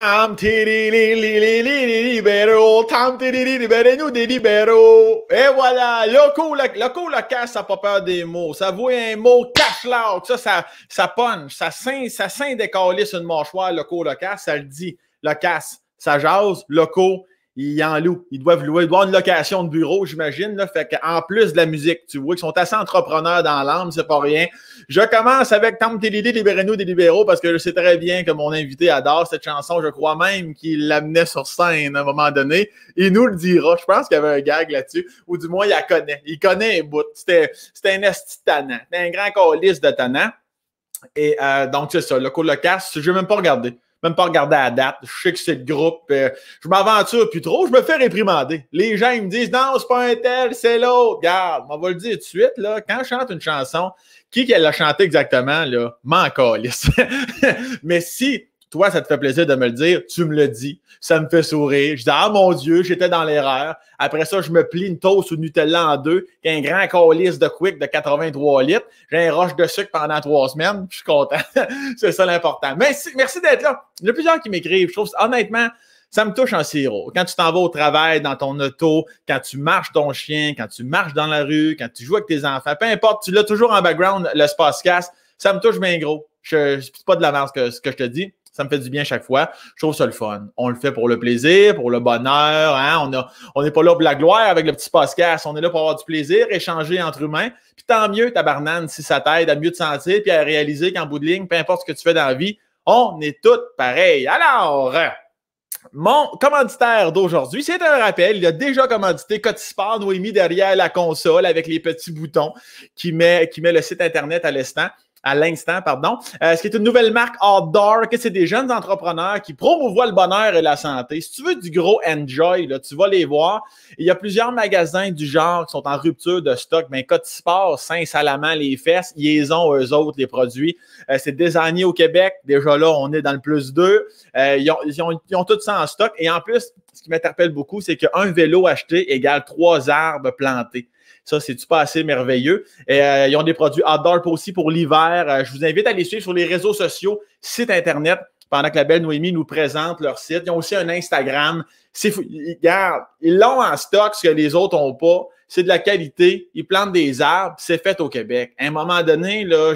Tam libéraux, tam libérez-nous des libéraux. Et voilà, loco local, ça n'a pas peur des mots. Ça vaut un mot cash loud. Ça punch, ça scinde décoller sur une mâchoire, loco local, ça le dit. Locasse, ça jase, loco. Ils en louent. Ils doivent louer. Ils doivent avoir une location de bureau, j'imagine. Là. Fait qu'en plus de la musique, tu vois qu'ils sont assez entrepreneurs dans l'âme, c'est pas rien. Je commence avec Tam Télé, libérez-nous des libéraux, parce que je sais très bien que mon invité adore cette chanson. Je crois même qu'il l'amenait sur scène à un moment donné. Il nous le dira. Je pense qu'il y avait un gag là-dessus, ou du moins, il la connaît. Il connaît un bout. C'était un esti tannant. C'était un grand calice de tannant. Et donc, c'est ça. Le colocasse, je vais même pas regarder. Même pas regarder à la date. Je sais que c'est le groupe. Je m'aventure plus trop. Je me fais réprimander. Les gens, ils me disent, non, c'est pas un tel, c'est l'autre. Regarde, on va le dire tout de suite, là. Quand je chante une chanson, qui l'a chanté exactement, là? M'en calisse. Mais si toi, ça te fait plaisir de me le dire, tu me le dis. Ça me fait sourire. Je dis, ah mon Dieu, j'étais dans l'erreur. Après ça, je me plie une toast ou Nutella en deux, qui a un grand calice de Quick de 83 litres. J'ai un roche de sucre pendant 3 semaines. Je suis content. C'est ça l'important. Merci d'être là. Il y a plusieurs qui m'écrivent. Je trouve, honnêtement, ça me touche en sirop. Quand tu t'en vas au travail, dans ton auto, quand tu marches ton chien, quand tu marches dans la rue, quand tu joues avec tes enfants, peu importe, tu l'as toujours en background, le Spacecast, ça me touche bien gros. C'est pas de la merde ce que je te dis. Ça me fait du bien chaque fois. Je trouve ça le fun. On le fait pour le plaisir, pour le bonheur. Hein? On n'est pas là pour la gloire avec le petit podcast. On est là pour avoir du plaisir, échanger entre humains. Puis tant mieux, tabarnane, si ça t'aide à mieux te sentir puis à réaliser qu'en bout de ligne, peu importe ce que tu fais dans la vie, on est tous pareils. Alors, mon commanditaire d'aujourd'hui, c'est un rappel. Il a déjà commandité Cotisport, Noémie derrière la console avec les petits boutons qui met le site Internet à l'instant. Ce qui est une nouvelle marque outdoor, que c'est des jeunes entrepreneurs qui promouvoient le bonheur et la santé. Si tu veux du gros enjoy, là, tu vas les voir. Il y a plusieurs magasins du genre qui sont en rupture de stock. Mais Cotisport, Saint-Salamand, les fesses, ils ont eux autres les produits. C'est désigné au Québec. Déjà là, on est dans le plus 2. Ils ont tout ça en stock. Et en plus, ce qui m'interpelle beaucoup, c'est qu'un vélo acheté égale 3 arbres plantés. Ça, c'est-tu pas assez merveilleux? Ils ont des produits outdoor aussi pour l'hiver. Je vous invite à les suivre sur les réseaux sociaux, site Internet, pendant que la belle Noémie nous présente leur site. Ils ont aussi un Instagram. Regarde, ils l'ont en stock, ce que les autres n'ont pas. C'est de la qualité. Ils plantent des arbres. C'est fait au Québec. À un moment donné, là,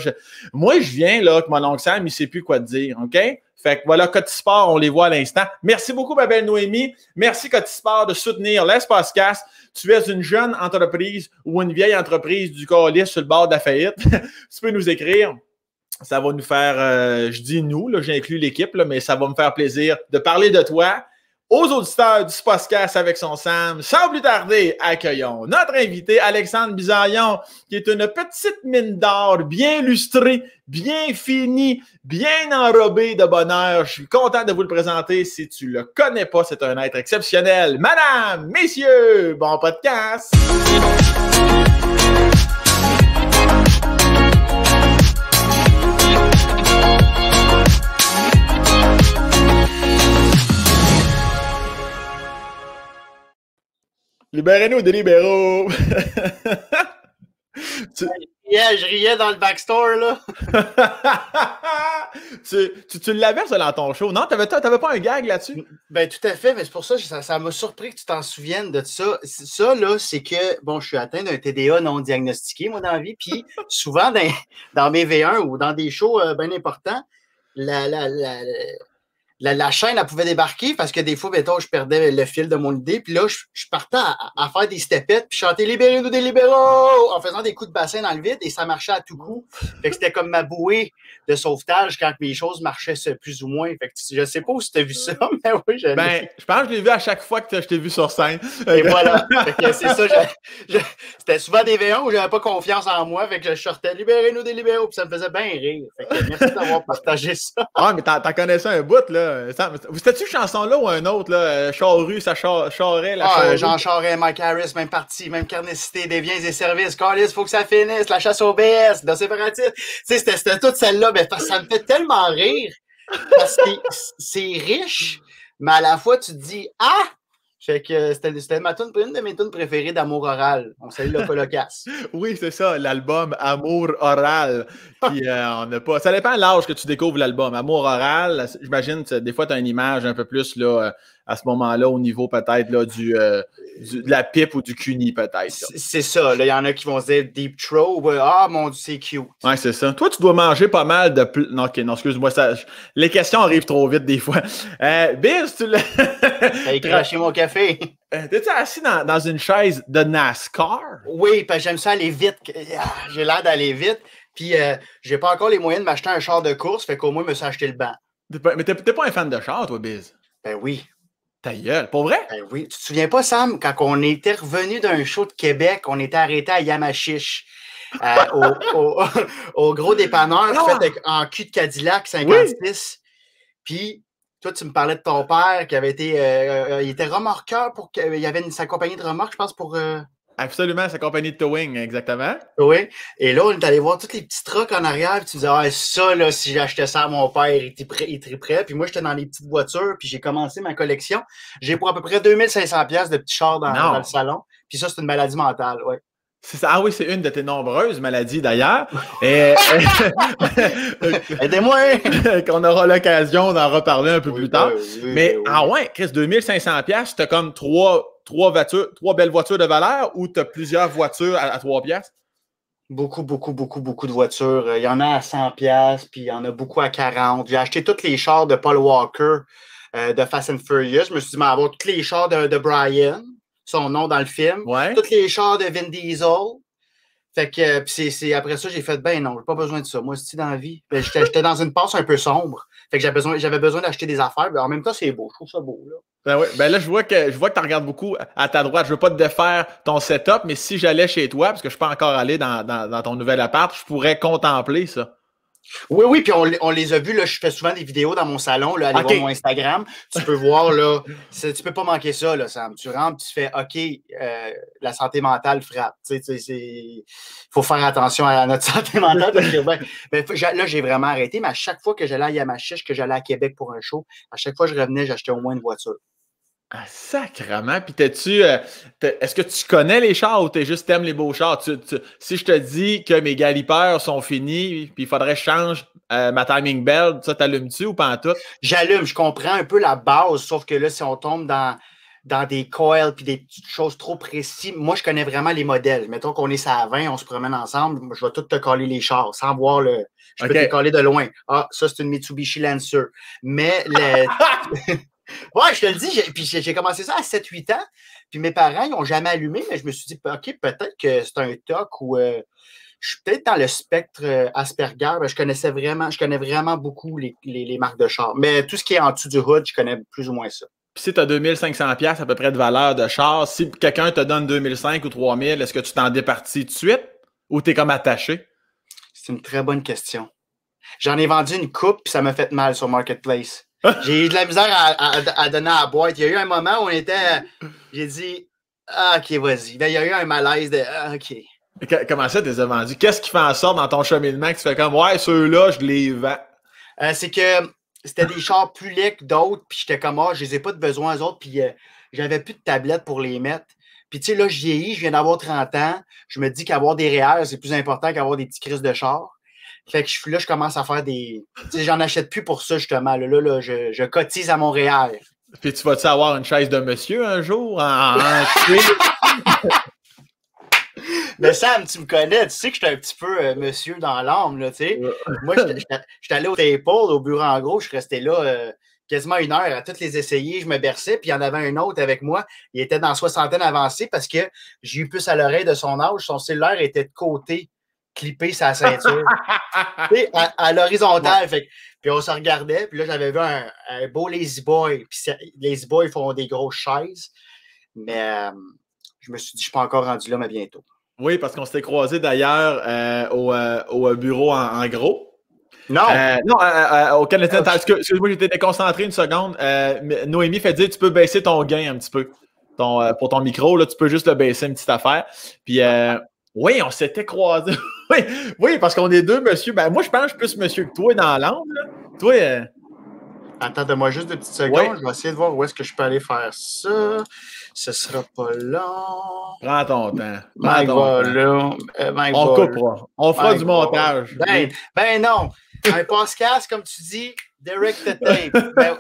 moi, je viens, là, que mon oncle Sam, il ne sait plus quoi te dire, OK? Fait que voilà, Cotisport, on les voit à l'instant. Merci beaucoup, ma belle Noémie. Merci, Cotisport, de soutenir l'Espacecast. Tu es une jeune entreprise ou une vieille entreprise du calice sur le bord de la faillite. Tu peux nous écrire. Ça va nous faire, je dis nous, là, j'inclus l'équipe, là, mais ça va me faire plaisir de parler de toi aux auditeurs du Spacecast avec son Sam. Sans plus tarder, accueillons notre invité, Alexandre Bisaillon, qui est une petite mine d'or, bien lustrée, bien finie, bien enrobée de bonheur. Je suis content de vous le présenter. Si tu le connais pas, c'est un être exceptionnel. Madame, messieurs, bon podcast! Libérez-nous des libéraux! Je riais dans le backstore, là. tu l'avais, ça, dans ton show. Non, t'avais pas un gag là-dessus? Ben, tout à fait. Mais c'est pour ça que ça m'a surpris que tu t'en souviennes de ça. Ça, là, c'est que, bon, je suis atteint d'un TDA non diagnostiqué, moi, dans la vie. Puis, souvent, dans mes V1 ou dans des shows bien importants, la chaîne, elle pouvait débarquer parce que des fois, mettons, je perdais le fil de mon idée. Puis là, je partais à faire des stepettes puis chanter « Libérez-nous des libéraux » en faisant des coups de bassin dans le vide et ça marchait à tout coup. Fait que c'était comme ma bouée de sauvetage quand mes choses marchaient plus ou moins. Fait que je sais pas où tu as vu ça, mais oui, je pense que je l'ai vu à chaque fois que je t'ai vu sur scène. Et voilà. Fait que c'est ça. C'était souvent des V1 où j'avais pas confiance en moi. Fait que je sortais « Libérez-nous des libéraux » puis ça me faisait bien rire. Fait que merci d'avoir partagé ça. Ah, mais t'en connaissais un bout, là. C'était-tu une chanson-là ou un autre, là? Charrue, ça charrait, la charrue. Jean Charest, Mike Harris, même parti, même carnécité, des biens et services. Carlis, faut que ça finisse, la chasse au BS, dans séparatiste. Tu sais, c'était toute celle-là, mais ça me fait tellement rire. Parce que c'est riche, mais à la fois, tu te dis, ah! Fait que c'était une de mes tunes préférées d'Amour Oral. On salue le colocasse. Oui, c'est ça, l'album Amour Oral. Puis on n'a pas. Ça dépend de l'âge que tu découvres l'album. Amour Oral, j'imagine, des fois, tu as une image un peu plus là, à ce moment-là, au niveau peut-être là, de la pipe ou du cuni, peut-être. C'est ça. Il y en a qui vont se dire Deep Throat. Ah, mon Dieu, c'est cute. Ouais, c'est ça. Toi, tu dois manger pas mal de. Non, ok, non, excuse-moi. Les questions arrivent trop vite des fois. Biz, tu l'as. T'as craché mon café. T'es-tu assis dans une chaise de NASCAR? Oui, parce que j'aime ça aller vite. J'ai l'air d'aller vite. Puis, j'ai pas encore les moyens de m'acheter un char de course. Fait qu'au moins, je me suis acheté le banc. Mais t'es pas un fan de char, toi, Biz? Ben oui. Ta gueule, pour vrai? Ben oui. Tu te souviens pas, Sam, quand on était revenu d'un show de Québec, on était arrêté à Yamachiche, au gros dépanneur fait en cul de Cadillac 56. Oui. Puis, toi, tu me parlais de ton père qui avait été. Il était remorqueur pour. Il y avait sa compagnie de remorque, je pense, pour. Absolument, sa compagnie de towing, exactement. Oui. Et là, on est allé voir tous les petits trucks en arrière. Puis tu disais, ah, ça, là, si j'achetais ça à mon père, il était prêt. Puis moi, j'étais dans les petites voitures. Puis j'ai commencé ma collection. J'ai pour à peu près 2500$ de petits chars dans le salon. Puis ça, c'est une maladie mentale, oui. Ah oui, c'est une de tes nombreuses maladies d'ailleurs. Aidez-moi! Qu'on aura l'occasion d'en reparler un peu plus tard. Mais ouais, Chris, 2500$, t'as comme trois belles voitures de valeur ou t'as plusieurs voitures à 3$? Beaucoup de voitures. Il y en a à 100$, puis il y en a beaucoup à 40$. J'ai acheté tous les chars de Paul Walker de Fast and Furious. Je me suis dit, mais avoir tous les chars de Brian, son nom dans le film. Ouais. Tous les chars de Vin Diesel. Fait que c'est après ça, j'ai fait, ben non, j'ai pas besoin de ça. Moi, c'est dans la vie. Ben, j'étais dans une passe un peu sombre. Fait que j'avais besoin d'acheter des affaires. Mais en même temps, c'est beau. Je trouve ça beau, là. Ben oui. Ben là, je vois que tu regardes beaucoup à ta droite. Je veux pas te défaire ton setup, mais si j'allais chez toi, parce que je suis pas encore allé dans ton nouvel appart, je pourrais contempler ça. Oui, puis on les a vus, là, je fais souvent des vidéos dans mon salon, là, allez voir mon Instagram, tu peux voir, là, tu peux pas manquer ça, là, Sam. Tu rentres, tu fais, OK, la santé mentale frappe, il faut faire attention à notre santé mentale, parce que, là, j'ai vraiment arrêté, mais à chaque fois que j'allais à Yamachiche, que j'allais à Québec pour un show, à chaque fois que je revenais, j'achetais au moins une voiture. Ah, sacrement. Puis est-ce que tu connais les chars ou t'aimes les beaux chars? Si je te dis que mes galipeurs sont finis, puis il faudrait que je change ma timing belt, ça t'allumes-tu ou pas en tout? J'allume, je comprends un peu la base, sauf que là, si on tombe dans des coils puis des petites choses trop précises, moi, je connais vraiment les modèles. Mettons qu'on est ça à 20, on se promène ensemble, je vais tout te coller les chars sans voir le... Je peux te coller de loin. Ah, ça, c'est une Mitsubishi Lancer. Mais ouais, je te le dis, puis j'ai commencé ça à 7-8 ans, puis mes parents, ils n'ont jamais allumé, mais je me suis dit, OK, peut-être que c'est un TOC ou je suis peut-être dans le spectre Asperger, je connais vraiment beaucoup les marques de char. Mais tout ce qui est en dessous du hood, je connais plus ou moins ça. Puis si tu as 2500$ à peu près de valeur de char, si quelqu'un te donne 2005 ou 3000, est-ce que tu t'en départis tout de suite ou tu es comme attaché? C'est une très bonne question. J'en ai vendu une coupe, puis ça m'a fait mal sur Marketplace. J'ai eu de la misère à donner à la boîte. Il y a eu un moment où j'ai dit, OK, vas-y. Ben, il y a eu un malaise de, OK. Comment ça, tu les as vendus? Qu'est-ce qui fait en sorte dans ton cheminement que tu fais comme, ouais, ceux-là, je les vends? C'est que c'était des chars plus laids que d'autres, puis j'étais comme, je les ai pas de besoin, eux autres, puis j'avais plus de tablette pour les mettre. Puis, tu sais, là, je vieillis, je viens d'avoir 30 ans. Je me dis qu'avoir des REER, c'est plus important qu'avoir des petits crises de char. Fait que je commence à faire des... Tu sais, j'en achète plus pour ça, justement. Là, je cotise à mon REER. Puis tu vas-tu avoir une chaise de monsieur un jour Mais Sam, tu me connais, tu sais que j'étais un petit peu monsieur dans l'âme, là, tu sais. Moi, j'étais allé au Staple, au bureau en gros, je suis resté là quasiment 1 heure à toutes les essayer, je me berçais, puis il y en avait un autre avec moi, il était dans soixantaine avancée parce que j'ai eu plus à l'oreille de son âge, son cellulaire était de côté, clippé sa ceinture, à l'horizontale, puis on se regardait, puis là, j'avais vu un beau Lazy Boy, puis Lazy Boy font des grosses chaises, mais je me suis dit, je suis pas encore rendu là, mais bientôt. Oui, parce qu'on s'était croisés d'ailleurs au bureau en gros. Non! Au Canadian Tire. Excuse-moi, j'étais déconcentré une seconde. Noémie fait dire tu peux baisser ton gain un petit peu. Pour ton micro, là, tu peux juste le baisser une petite affaire. Puis oui, on s'était croisés. oui, parce qu'on est deux, monsieur. Ben, moi, je pense que je suis plus monsieur que toi dans l'âme. Toi, Attends, donne-moi juste 2 petites secondes. Ouais. Je vais essayer de voir où est-ce que je peux aller faire ça. Ce sera pas long. Prends ton temps. Mike va là. Mike On va là. coupera. On fera Mike du montage. Ben non. Un podcast, comme tu dis, direct to tape. Ben,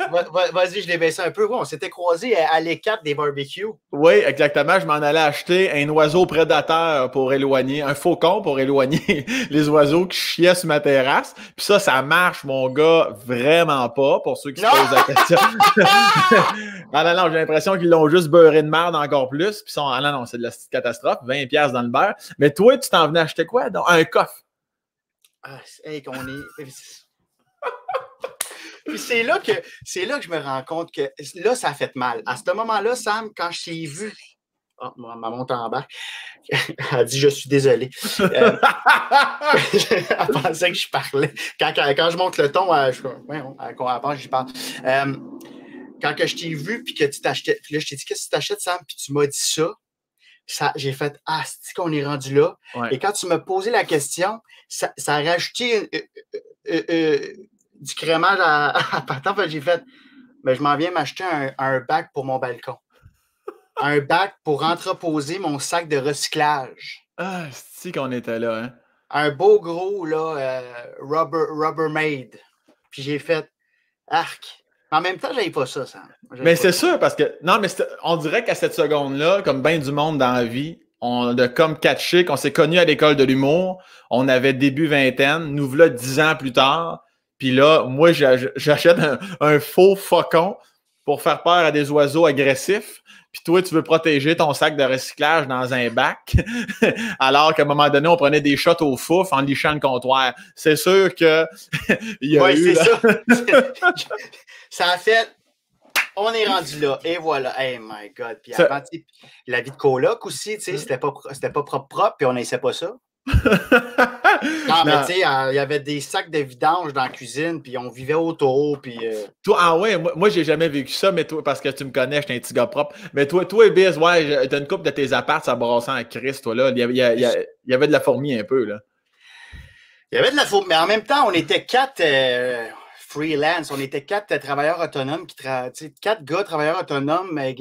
vas-y, je l'ai baissé un peu. Ouais, on s'était croisés à l'E4 des barbecues. Oui, exactement. Je m'en allais acheter un oiseau prédateur pour éloigner, un faucon pour éloigner les oiseaux qui chiaient sur ma terrasse. Puis ça marche, mon gars, vraiment pas, pour ceux qui se posent la question. non, j'ai l'impression qu'ils l'ont juste beurré de merde encore plus. Puis non, c'est de la petite catastrophe, 20$ dans le beurre. Mais toi, tu t'en venais acheter quoi? Donc, un coffre. Ah, hey, qu'on est... Puis c'est là que je me rends compte que là, ça a fait mal. À ce moment-là, Sam, quand je t'ai vu, ma montre en bas, elle dit « Je suis désolé ». Elle pensait que je parlais. Quand je monte le ton, j'y parle. Quand que je t'ai vu, puis que tu t'achetais, puis là, je t'ai dit « Qu'est-ce que tu t'achètes, Sam? » Puis tu m'as dit ça. J'ai fait « Ah, c'est qu'on est rendu là. Ouais. » Et quand tu m'as posé la question, ça a rajouté du crémage à partant. J'ai fait « Mais je m'en viens m'acheter un bac pour mon balcon. Un bac pour entreposer mon sac de recyclage. » Ah, c'est qu'on était là, hein? Un beau gros, là, Rubbermaid. Puis j'ai fait « Arc. » En même temps, j'avais pas ça, Sam. Mais c'est sûr, parce que... Non, mais on dirait qu'à cette seconde-là, comme bien du monde dans la vie, on a comme catché qu'on s'est connus à l'école de l'humour. On avait début vingtaine. Nous voilà 10 ans plus tard. Puis là, moi, j'achète un faux faucon pour faire peur à des oiseaux agressifs. Puis toi, tu veux protéger ton sac de recyclage dans un bac, alors qu'à un moment donné, on prenait des shots au fouf en lichant le comptoir. C'est sûr que il y a eu... c'est ça. Ça a fait... On est rendu là. Et voilà. Hey, my God. Puis avant, la vie de coloc aussi, tu sais, c'était pas propre, puis on n'essaie pas ça. Non, mais tu sais, il y avait des sacs de vidange dans la cuisine, puis on vivait autour, puis... Toi, ouais, moi j'ai jamais vécu ça, mais toi, parce que tu me connais, j'étais un petit gars propre. Mais toi et Biz, ouais, t'as une couple de tes apparts, ça brassait en Christ, toi, là. Il y avait de la fourmi un peu, là. Il y avait de la fourmi, mais en même temps, on était 4 freelance, on était 4 travailleurs autonomes, 4 gars travailleurs autonomes avec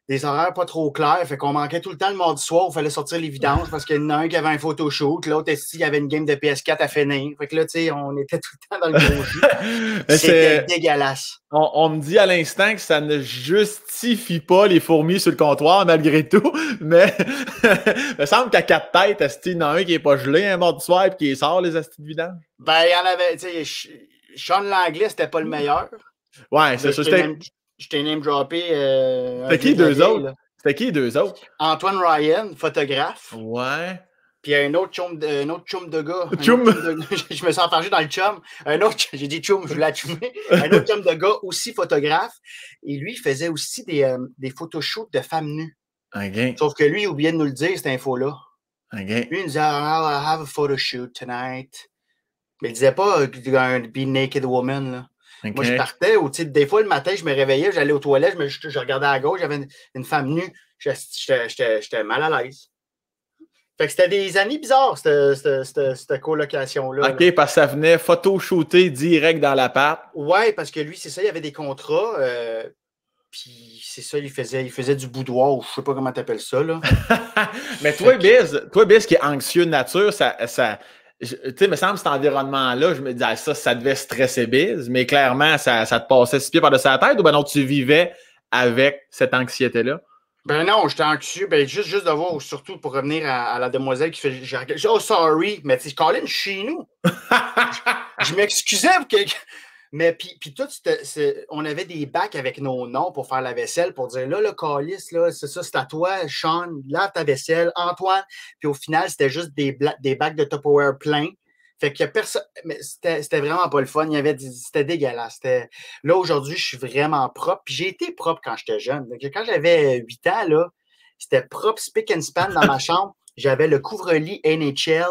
des horaires pas trop clairs. Fait qu'on manquait tout le temps le mardi soir, il fallait sortir les vidanges parce qu'il y en a un qui avait un photoshoot, l'autre ici, il y avait une game de PS4 à finir. Fait que là, tu sais, on était tout le temps dans le gros jus. C'était dégueulasse. On me dit à l'instant que ça ne justifie pas les fourmis sur le comptoir, malgré tout, mais il me semble qu'à 4 têtes, il y en a un qui n'est pas gelé un mardi soir et qui sort les astis de vidange. Ben, il y en avait, tu sais, Sean Langlais, c'était pas le meilleur. Ouais, c'est ça. Je t'ai name-droppé. C'était qui deux autres? C'était qui deux autres? Antoine Ryan, photographe. Ouais. Puis un autre chum de gars. Chum. Je me sens enfargé dans le chum. J'ai dit chum, je voulais la chummer. Un autre chum de gars, aussi photographe. Et lui, il faisait aussi des photoshoots de femmes nues. Okay. Sauf que lui, il oubliait de nous le dire, cette info-là. Okay. Lui, il disait, I'll have a photo shoot tonight. Mais il disait pas un be naked woman, là. Okay. Moi, je partais, ou des fois, le matin, je me réveillais, j'allais aux toilettes, je regardais à gauche, j'avais une femme nue. J'étais mal à l'aise. Fait que c'était des années bizarres, cette colocation-là. OK, parce que ça venait photo-shooter direct dans l'appart. Ouais, parce que lui, c'est ça, il y avait des contrats. Puis c'est ça, il faisait du boudoir, ou je sais pas comment t'appelles ça, là. Mais toi, Biz, qui est anxieux de nature, tu sais, me semble cet environnement-là, je me disais, ça devait stresser Biz, mais clairement, ça te passait 6 pieds par-dessus la tête, ou ben non, tu vivais avec cette anxiété-là? Ben non, j'étais anxieux. Ben juste de voir, surtout pour revenir à la demoiselle qui fait. Oh, sorry, mais tu sais, Colin, chez nous. je m'excusais pour quelqu'un. Mais puis tout, on avait des bacs avec nos noms pour faire la vaisselle, pour dire là, le calice, là, c'est ça, c'est à toi, Sean, lave ta vaisselle, Antoine. Puis au final, c'était juste des bacs de Tupperware pleins. Fait que personne. Mais c'était vraiment pas le fun. C'était dégueulasse. Là, aujourd'hui, je suis vraiment propre. Puis j'ai été propre quand j'étais jeune. Quand j'avais 8 ans, là, c'était propre, spick and span dans ma chambre. J'avais le couvre-lit NHL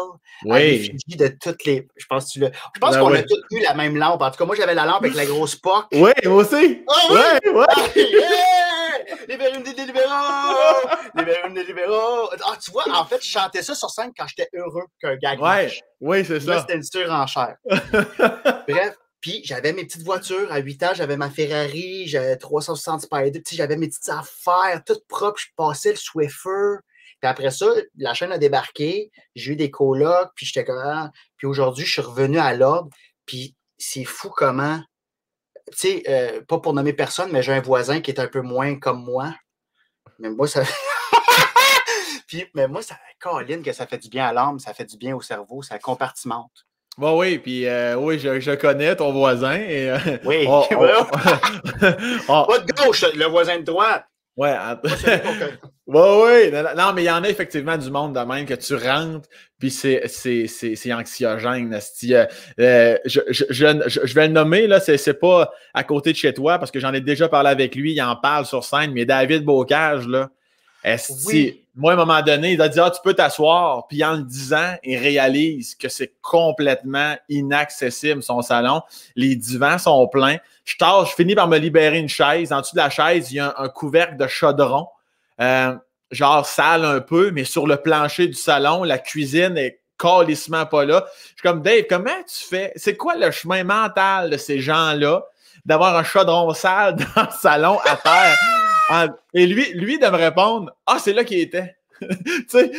à l'effigie de toutes les. Je pense qu'on a tous eu la même lampe. En tout cas, moi, j'avais la lampe avec la grosse POC. Oui, moi aussi. Oh, oui! Ouais! Yeah! Libérez-nous des libéraux! Libérez-nous des libéraux! Ah, tu vois, en fait, je chantais ça sur scène quand j'étais heureux qu'un gag marche. Oui, c'est ça. Là, c'était une surenchère. Bref, Puis j'avais mes petites voitures. À 8 ans, j'avais ma Ferrari, j'avais 360 Spider. J'avais mes petites affaires, toutes propres. Je passais le Swiffer. Puis après ça, la chaîne a débarqué. J'ai eu des colocs. Puis j'étais comme... Ah. Puis aujourd'hui, je suis revenu à l'ordre. Puis c'est fou comment... Tu sais, pas pour nommer personne, mais j'ai un voisin qui est un peu moins comme moi. Mais moi, ça... mais moi, ça Caroline, que ça fait du bien à l'âme, ça fait du bien au cerveau, ça compartimente. Bon, oui, puis oui, je connais ton voisin. Et, oui. Pas de gauche, le voisin de droite. Ouais. Oui. Non, mais il y en a effectivement du monde de même que tu rentres, puis c'est anxiogène. Je vais le nommer, là, c'est pas à côté de chez toi, parce que j'en ai déjà parlé avec lui, il en parle sur scène, mais David Bocage, là, oui. Moi, à un moment donné, il a dit « Ah, tu peux t'asseoir », puis en le disant, il réalise que c'est complètement inaccessible, son salon. Les divans sont pleins. Je finis par me libérer une chaise. En dessous de la chaise, il y a un couvercle de chaudron, genre sale un peu, mais sur le plancher du salon, la cuisine est calissement pas là. Je suis comme « Dave, comment tu fais? C'est quoi le chemin mental de ces gens-là d'avoir un chaudron sale dans le salon à terre? » Et lui de me répondre « Ah, c'est là qu'il était. » C'est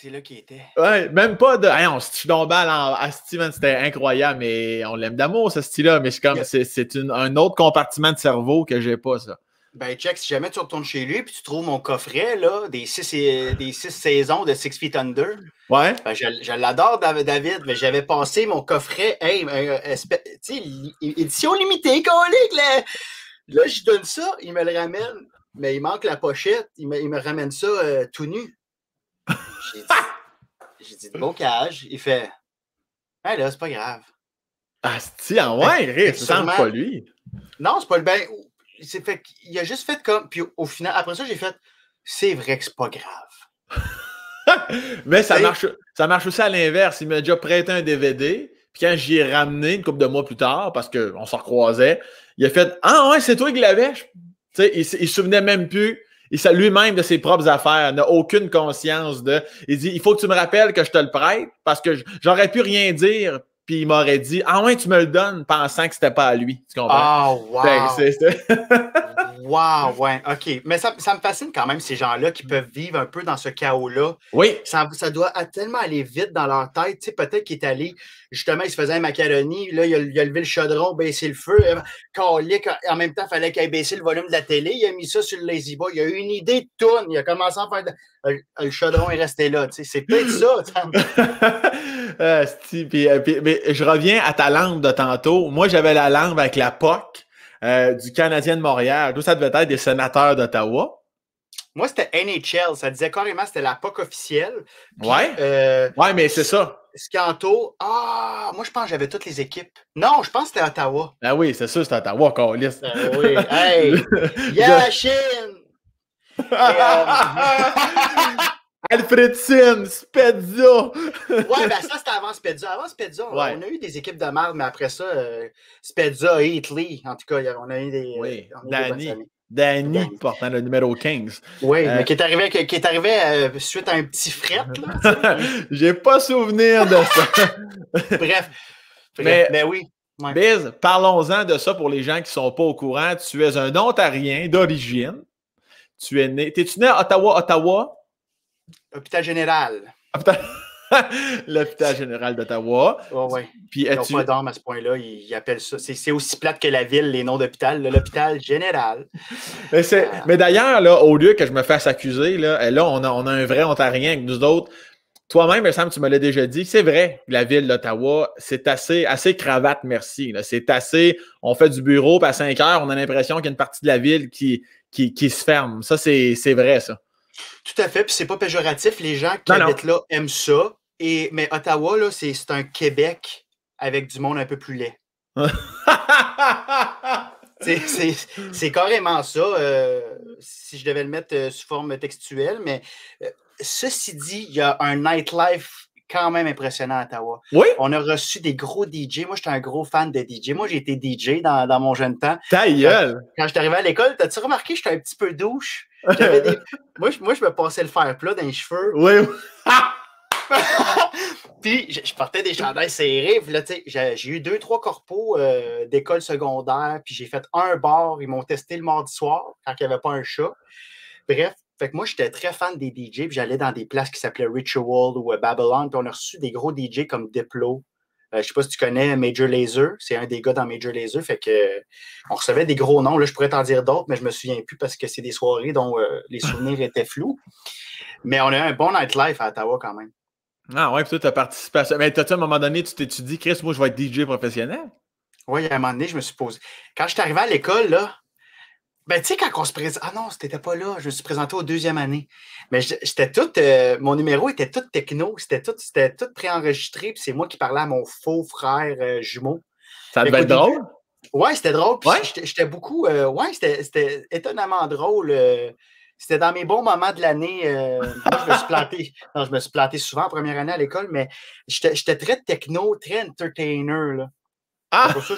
là qu'il était. Ouais, même pas de. Hey, on se tue donc balle à Steven, c'était incroyable, mais on l'aime d'amour, ce style-là. Mais c'est un autre compartiment de cerveau que j'ai pas, ça. Ben, check, si jamais tu retournes chez lui et tu trouves mon coffret là, des 6 saisons de Six Feet Under. Ouais. Ben, je l'adore, David, mais j'avais passé mon coffret, édition limitée, colique, là, je donne ça, il me le ramène, mais il manque la pochette, il me ramène ça tout nu. J'ai dit, Bocage, il fait, hey, là, c'est pas grave. Ah, ouais, ça semble pas lui. Non, c'est pas le bien. Il a juste fait comme, puis au final, après ça, j'ai fait, c'est vrai que c'est pas grave. Mais ça marche aussi à l'inverse. Il m'a déjà prêté un DVD, puis quand j'y ai ramené une couple de mois plus tard, parce qu'on s'en recroisait, il a fait « Ah ouais, c'est toi qui l'avais? » Il se souvenait même plus. Il sait lui-même de ses propres affaires, n'a aucune conscience de... Il dit « Il faut que tu me rappelles que je te le prête, parce que j'aurais pu rien dire. » Puis il m'aurait dit « Ah ouais, tu me le donnes, pensant que c'était pas à lui. » Tu comprends? Ah, wow! Wow, ouais, OK. Mais ça me fascine quand même, ces gens-là qui peuvent vivre un peu dans ce chaos-là. Oui. Ça doit tellement aller vite dans leur tête. Tu sais, peut-être qu'il est allé, justement, il se faisait un macaroni, là, il a levé le chaudron, baissé le feu. En même temps, il fallait qu'il ait baissé le volume de la télé. Il a mis ça sur le Lazy Boy. Il a eu une idée de tourne. Il a commencé à faire... Le chaudron est resté là. Tu sais, c'est peut-être ça. Mais je reviens à ta lampe de tantôt. Moi, j'avais la lampe avec la POC. Du Canadien de Montréal. D'où ça devait être des sénateurs d'Ottawa. Moi, c'était NHL. Ça disait carrément c'était la POC officielle. Puis, ouais, mais c'est ça. Scanto. Moi, je pense que j'avais toutes les équipes. Non, je pense que c'était Ottawa. Ah oui, c'est ça, c'était Ottawa, Carlis. Oui. Hey! Yashin! Alfredson, Spezza! Ouais, ben ça, c'était avant Spezza. Avant Spezza, on a eu des équipes de merde, mais après ça, Spezza, Heatley, en tout cas, on a eu des... Oui, Danny portant le numéro 15. Oui, mais qui est arrivé suite à un petit fret. J'ai pas souvenir de ça. Bref, mais oui. Ouais. Biz, parlons-en de ça pour les gens qui sont pas au courant. Tu es un Ontarien d'origine. T'es-tu né à Ottawa? Hôpital général. L'hôpital général d'Ottawa. Oui. Puis ils n'ont pas d'armes à ce point-là. Ils appellent ça. C'est aussi plate que la ville, les noms d'hôpital. L'hôpital général. Mais d'ailleurs, là, au lieu que je me fasse accuser, là on a un vrai Ontarien avec nous autres. Toi-même, il me semble que tu me l'as déjà dit. C'est vrai, la ville d'Ottawa, c'est assez cravate, merci. C'est assez. On fait du bureau, puis à 5 heures, on a l'impression qu'il y a une partie de la ville qui se ferme. Ça, c'est vrai, ça. Tout à fait, puis c'est pas péjoratif. Les gens qui habitent là aiment ça. Mais Ottawa, là, c'est un Québec avec du monde un peu plus laid. c'est carrément ça, si je devais le mettre sous forme textuelle. Mais ceci dit, il y a un nightlife quand même impressionnant à Ottawa. Oui? On a reçu des gros DJ. Moi, j'étais un gros fan de DJ. Moi, j'ai été DJ dans mon jeune temps. Ta gueule! Quand j'étais arrivé à l'école, t'as-tu remarqué que j'étais un petit peu douche? Moi, je me passais le fer plat dans les cheveux. Oui. Puis, je portais des chandails serrés. Puis là, tu sais, j'ai eu 2-3 corpos d'école secondaire. Puis j'ai fait un bar. Ils m'ont testé le mardi soir quand il n'y avait pas un chat. Bref, fait que moi, j'étais très fan des DJ. Puis j'allais dans des places qui s'appelaient Ritual ou Babylon. Puis on a reçu des gros DJ comme Diplo. Je ne sais pas si tu connais Major Lazer. C'est un des gars dans Major Lazer. Fait que on recevait des gros noms. Là, je pourrais t'en dire d'autres, mais je ne me souviens plus parce que c'est des soirées dont les souvenirs étaient flous. Mais on a eu un bon nightlife à Ottawa quand même. Ah ouais, puis toi, tu as participé à ça. Mais t'as-tu à un moment donné, tu t'es dit, Chris, moi, je vais être DJ professionnel? Oui, à un moment donné, je me suis posé. Quand je suis arrivé à l'école, là, ben, tu sais, quand on se présente. Ah non, c'était pas là. Je me suis présenté aux 2e année. Mais j'étais tout. Mon numéro était tout techno. C'était tout préenregistré. Puis c'est moi qui parlais à mon faux frère jumeau. Ça devait être drôle? Ouais, c'était drôle. Puis ouais? j'étais beaucoup. Ouais, c'était étonnamment drôle. C'était dans mes bons moments de l'année. Moi, je me suis planté. Non, je me suis planté souvent en première année à l'école, mais j'étais très techno, très entertainer, là. Ah! Pour ça,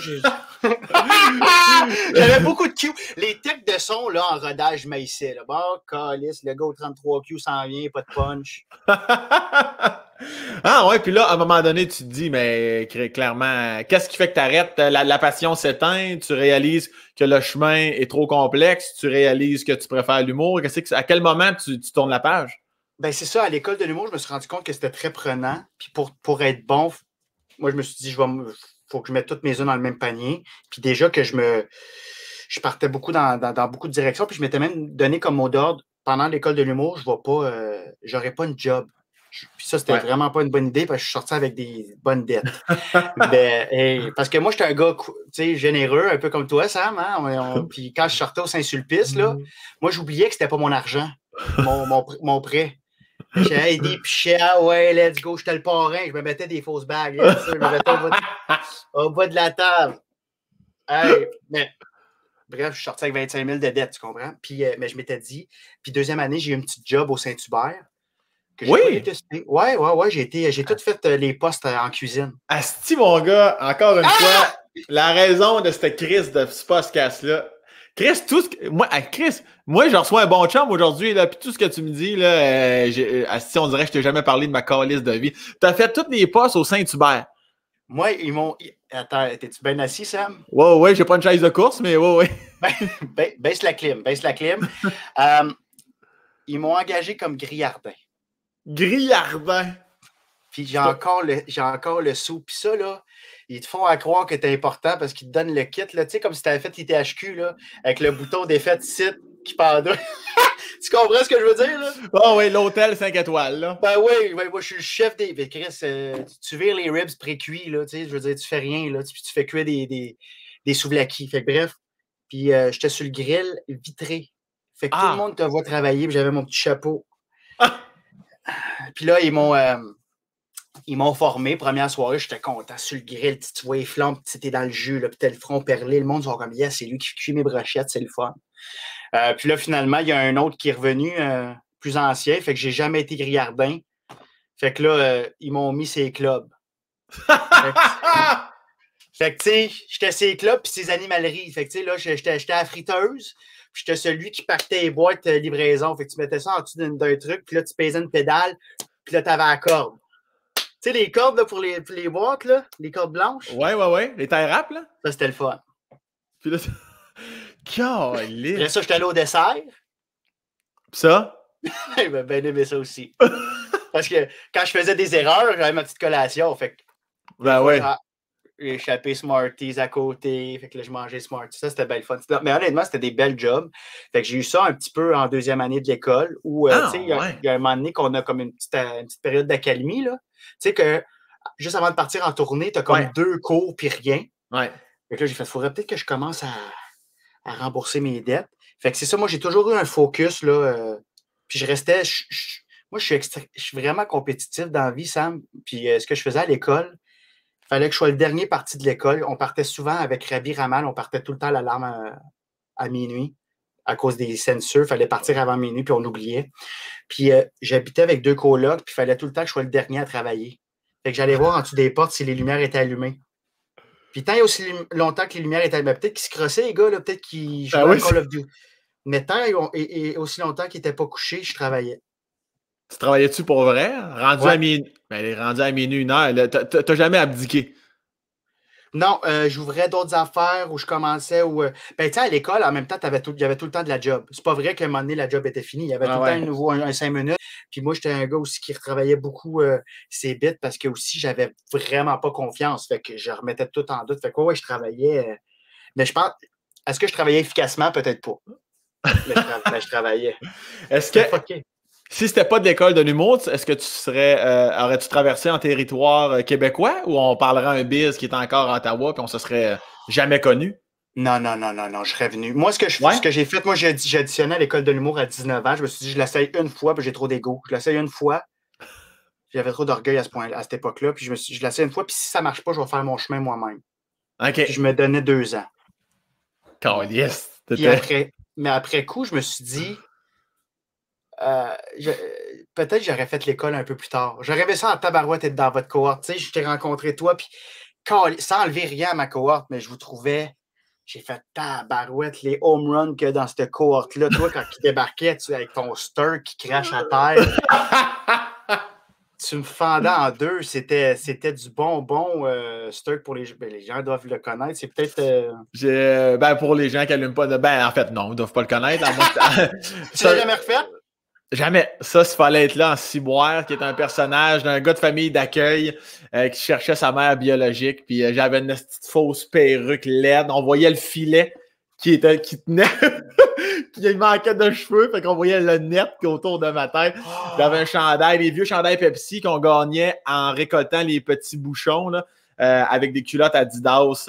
j'avais beaucoup de Q. Les techs de son, là, en rodage, je maïssais. Là. Bon, calice, le gars au 33Q s'en vient, pas de punch. Ah ouais, puis là, à un moment donné, tu te dis, mais clairement, qu'est-ce qui fait que tu arrêtes? La passion s'éteint, tu réalises que le chemin est trop complexe, tu réalises que tu préfères l'humour. À quel moment tu tournes la page? Ben c'est ça, à l'école de l'humour, je me suis rendu compte que c'était très prenant. Puis pour être bon, moi, je me suis dit, faut que je mette toutes mes œufs dans le même panier. Puis déjà que je partais beaucoup dans beaucoup de directions. Puis je m'étais même donné comme mot d'ordre, pendant l'école de l'humour, j'aurais pas une job. Puis ça, c'était vraiment pas une bonne idée parce que je suis sorti avec des bonnes dettes. Parce que moi, j'étais un gars généreux, un peu comme toi, Sam. Hein? Puis quand je sortais au Saint-Sulpice, là, moi, j'oubliais que c'était pas mon argent, mon prêt. J'avais des pichets, ouais, let's go, j'étais le parrain. Je me mettais des fausses bagues. Je me mettais au bas de la table. Hey, mais, bref, je suis sorti avec 25 000 de dettes, tu comprends? Puis, mais je m'étais dit. Puis, 2e année, j'ai eu un petit job au Saint-Hubert. Oui! Ouais, j'ai tout fait les postes en cuisine. Asti, mon gars, encore une fois, la raison de cette crise de ce podcast-là. Chris, moi, je reçois un bon chum aujourd'hui, là, puis tout ce que tu me dis, là, Asti, on dirait que je t'ai jamais parlé de ma calice de vie. Tu as fait tous les postes au Saint-Hubert. Moi, ils m'ont. Attends, t'es-tu bien assis, Sam? Ouais, j'ai pas une chaise de course, mais ouais. Baisse la clim. Ils m'ont engagé comme grillardin. Grillardin. Puis j'ai encore le sou. Puis ça, là, ils te font à croire que t'es important parce qu'ils te donnent le kit, là. Tu sais, comme si t'avais fait l'ITHQ, là, avec le bouton défaite site qui pendant. Tu comprends ce que je veux dire, là? Ah oui, l'hôtel 5 étoiles, là. Ben oui, moi, je suis le chef des. Ben, Chris, tu vires les ribs pré-cuits, là, tu sais, je veux dire, tu fais rien, là. Tu fais cuire des souvlaki. Fait que bref. Puis j'étais sur le grill vitré. Fait que tout le monde te voit travailler, puis j'avais mon petit chapeau. Puis là, ils m'ont formé. Première soirée, j'étais content. Sur le grill, tu vois les flammes, tu étais dans le jus, là, puis t'as le front perlé. Le monde sont comme, yeah, c'est lui qui cuit mes brochettes, c'est le fun. Puis là, finalement, il y a un autre qui est revenu, plus ancien. Fait que j'ai jamais été grillardin. Fait que là, ils m'ont mis ces clubs. Fait que, tu sais, j'étais ces clubs puis ces animaleries. Fait que, tu sais, là, j'étais à la friteuse. Puis j'étais celui qui partait les boîtes livraison. Fait que tu mettais ça en dessous d'un truc. Puis là, tu pesais une pédale. Puis là, t'avais la corde. Tu sais, les cordes là, pour les boîtes, là, les cordes blanches. Ouais. Les tie wraps, là. Ça, c'était le fun. Puis là, après ça, j'étais allé au dessert. Puis ça? Ben, aimé ça aussi. Parce que quand je faisais des erreurs, j'avais ma petite collation. Fait que. Ben ouais. J'ai échappé Smarties à côté. Fait que là, je mangeais Smarties. Ça, c'était bien le fun. Mais honnêtement, c'était des belles jobs. Fait que j'ai eu ça un petit peu en 2e année de l'école où, tu sais, il y a un moment donné qu'on a comme une petite période d'accalmie, là. Tu sais que juste avant de partir en tournée, t'as comme 2 cours puis rien. Ouais. Fait que là, j'ai fait, faudrait peut-être que je commence à rembourser mes dettes. Fait que c'est ça. Moi, j'ai toujours eu un focus, là. Puis je restais. Moi, je suis vraiment compétitif dans la vie, Sam. Puis ce que je faisais à l'école, il fallait que je sois le dernier parti de l'école. On partait souvent avec Rabi Ramal. On partait tout le temps à l'alarme à minuit à cause des censures. Il fallait partir avant minuit, puis on oubliait. Puis j'habitais avec 2 colocs, puis il fallait tout le temps que je sois le dernier à travailler. Fait que j'allais voir en dessous des portes si les lumières étaient allumées. Puis tant et aussi longtemps que les lumières étaient allumées, peut-être qu'ils se crossaient, les gars, là, peut-être qu'ils jouaient à Call of Duty. Mais tant et aussi longtemps qu'ils n'étaient pas couchés, je travaillais. Tu travaillais-tu pour vrai? Rendu à Ouais. minuit. Ben, rendu à minuit, 1 heure. T'as jamais abdiqué. Non, j'ouvrais d'autres affaires où je commençais. Ben, tu sais, à l'école, en même temps, il y avait tout le temps de la job. C'est pas vrai qu'à un moment donné, la job était finie. Il y avait Ah tout le temps ouais. un 5 minutes. Puis moi, j'étais un gars aussi qui retravaillait beaucoup ses bits parce que aussi, j'avais vraiment pas confiance. Fait que je remettais tout en doute. Fait que ouais, je travaillais. Mais je pense. Est-ce que je travaillais efficacement? Peut-être pas. Mais je travaillais. Est-ce que C'était fucké. si c'était pas de l'école de l'humour, est-ce que tu serais aurais-tu traversé en territoire québécois ou on parlerait un biz qui est encore à Ottawa puis on se serait jamais connu? Non, non, non, non, non, je serais venu. Moi, Ouais? ce que j'ai fait, moi, j'ai additionné à l'école de l'humour à 19 ans. Je me suis dit, je l'essaye une fois, puis j'ai trop d'ego. Je l'essaye une fois. J'avais trop d'orgueil à cette époque-là. Puis je l'essaye une fois, puis si ça marche pas, je vais faire mon chemin moi-même. Puis OK. je me donnais 2 ans. Yes. Puis après coup, je me suis dit, euh, je- peut-être j'aurais fait l'école un peu plus tard. J'aurais aimé ça en tabarouette être dans votre cohorte. Tu sais, je t'ai rencontré toi, puis sans enlever rien à ma cohorte, mais je vous trouvais. J'ai fait tabarouette, les home runs que dans cette cohorte-là. Toi, quand tu débarquais avec ton stir qui crache à terre, tu me fendais en deux. C'était du bon stir pour les gens. Ben, les gens doivent le connaître. C'est peut-être. Ben, pour les gens qui allument pas de. Ben, en fait, non, ils doivent pas le connaître. À moins Tu l'as jamais refait? Jamais. Ça, s'il fallait être là en ciboire, qui est un personnage d'un gars de famille d'accueil qui cherchait sa mère biologique. Puis j'avais une petite fausse perruque laide. On voyait le filet qui tenait. Il manquait de cheveux. Fait qu'on voyait le net autour de ma tête. J'avais un chandail, les vieux chandails Pepsi qu'on gagnait en récoltant les petits bouchons là, avec des culottes Adidas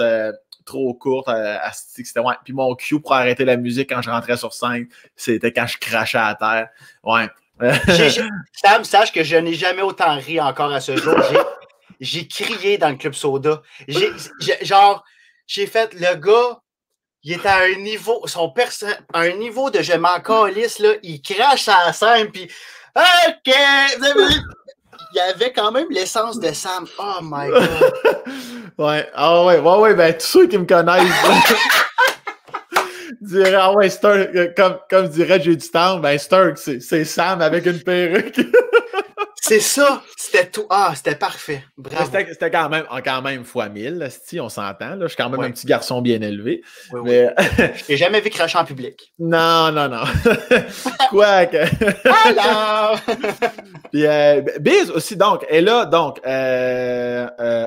trop courtes. Ouais. Puis mon cue pour arrêter la musique quand je rentrais sur scène, c'était quand je crachais à terre. Ouais. Sam, sache que je n'ai jamais autant ri encore à ce jour. J'ai crié dans le club soda. J'ai fait le gars, il est à un niveau, à un niveau de je m'en calisse, là, il crache à la scène, puis OK! Il y avait quand même l'essence de Sam. Oh my God! Ouais. Ah ouais, ben tous ceux qui me connaissent diraient, ah ouais, Sturk, comme dirait J'ai du temps, ben Sturk, c'est Sam avec une perruque. C'est ça! C'était tout. Ah, c'était parfait. Bravo. C'était quand même fois 1000, si on s'entend. Là. Je suis quand même Ouais. un petit garçon bien élevé. Oui, mais... Je t'ai jamais vu cracher en public. Non. Quoique. Alors! Puis Biz aussi, donc, est là, donc,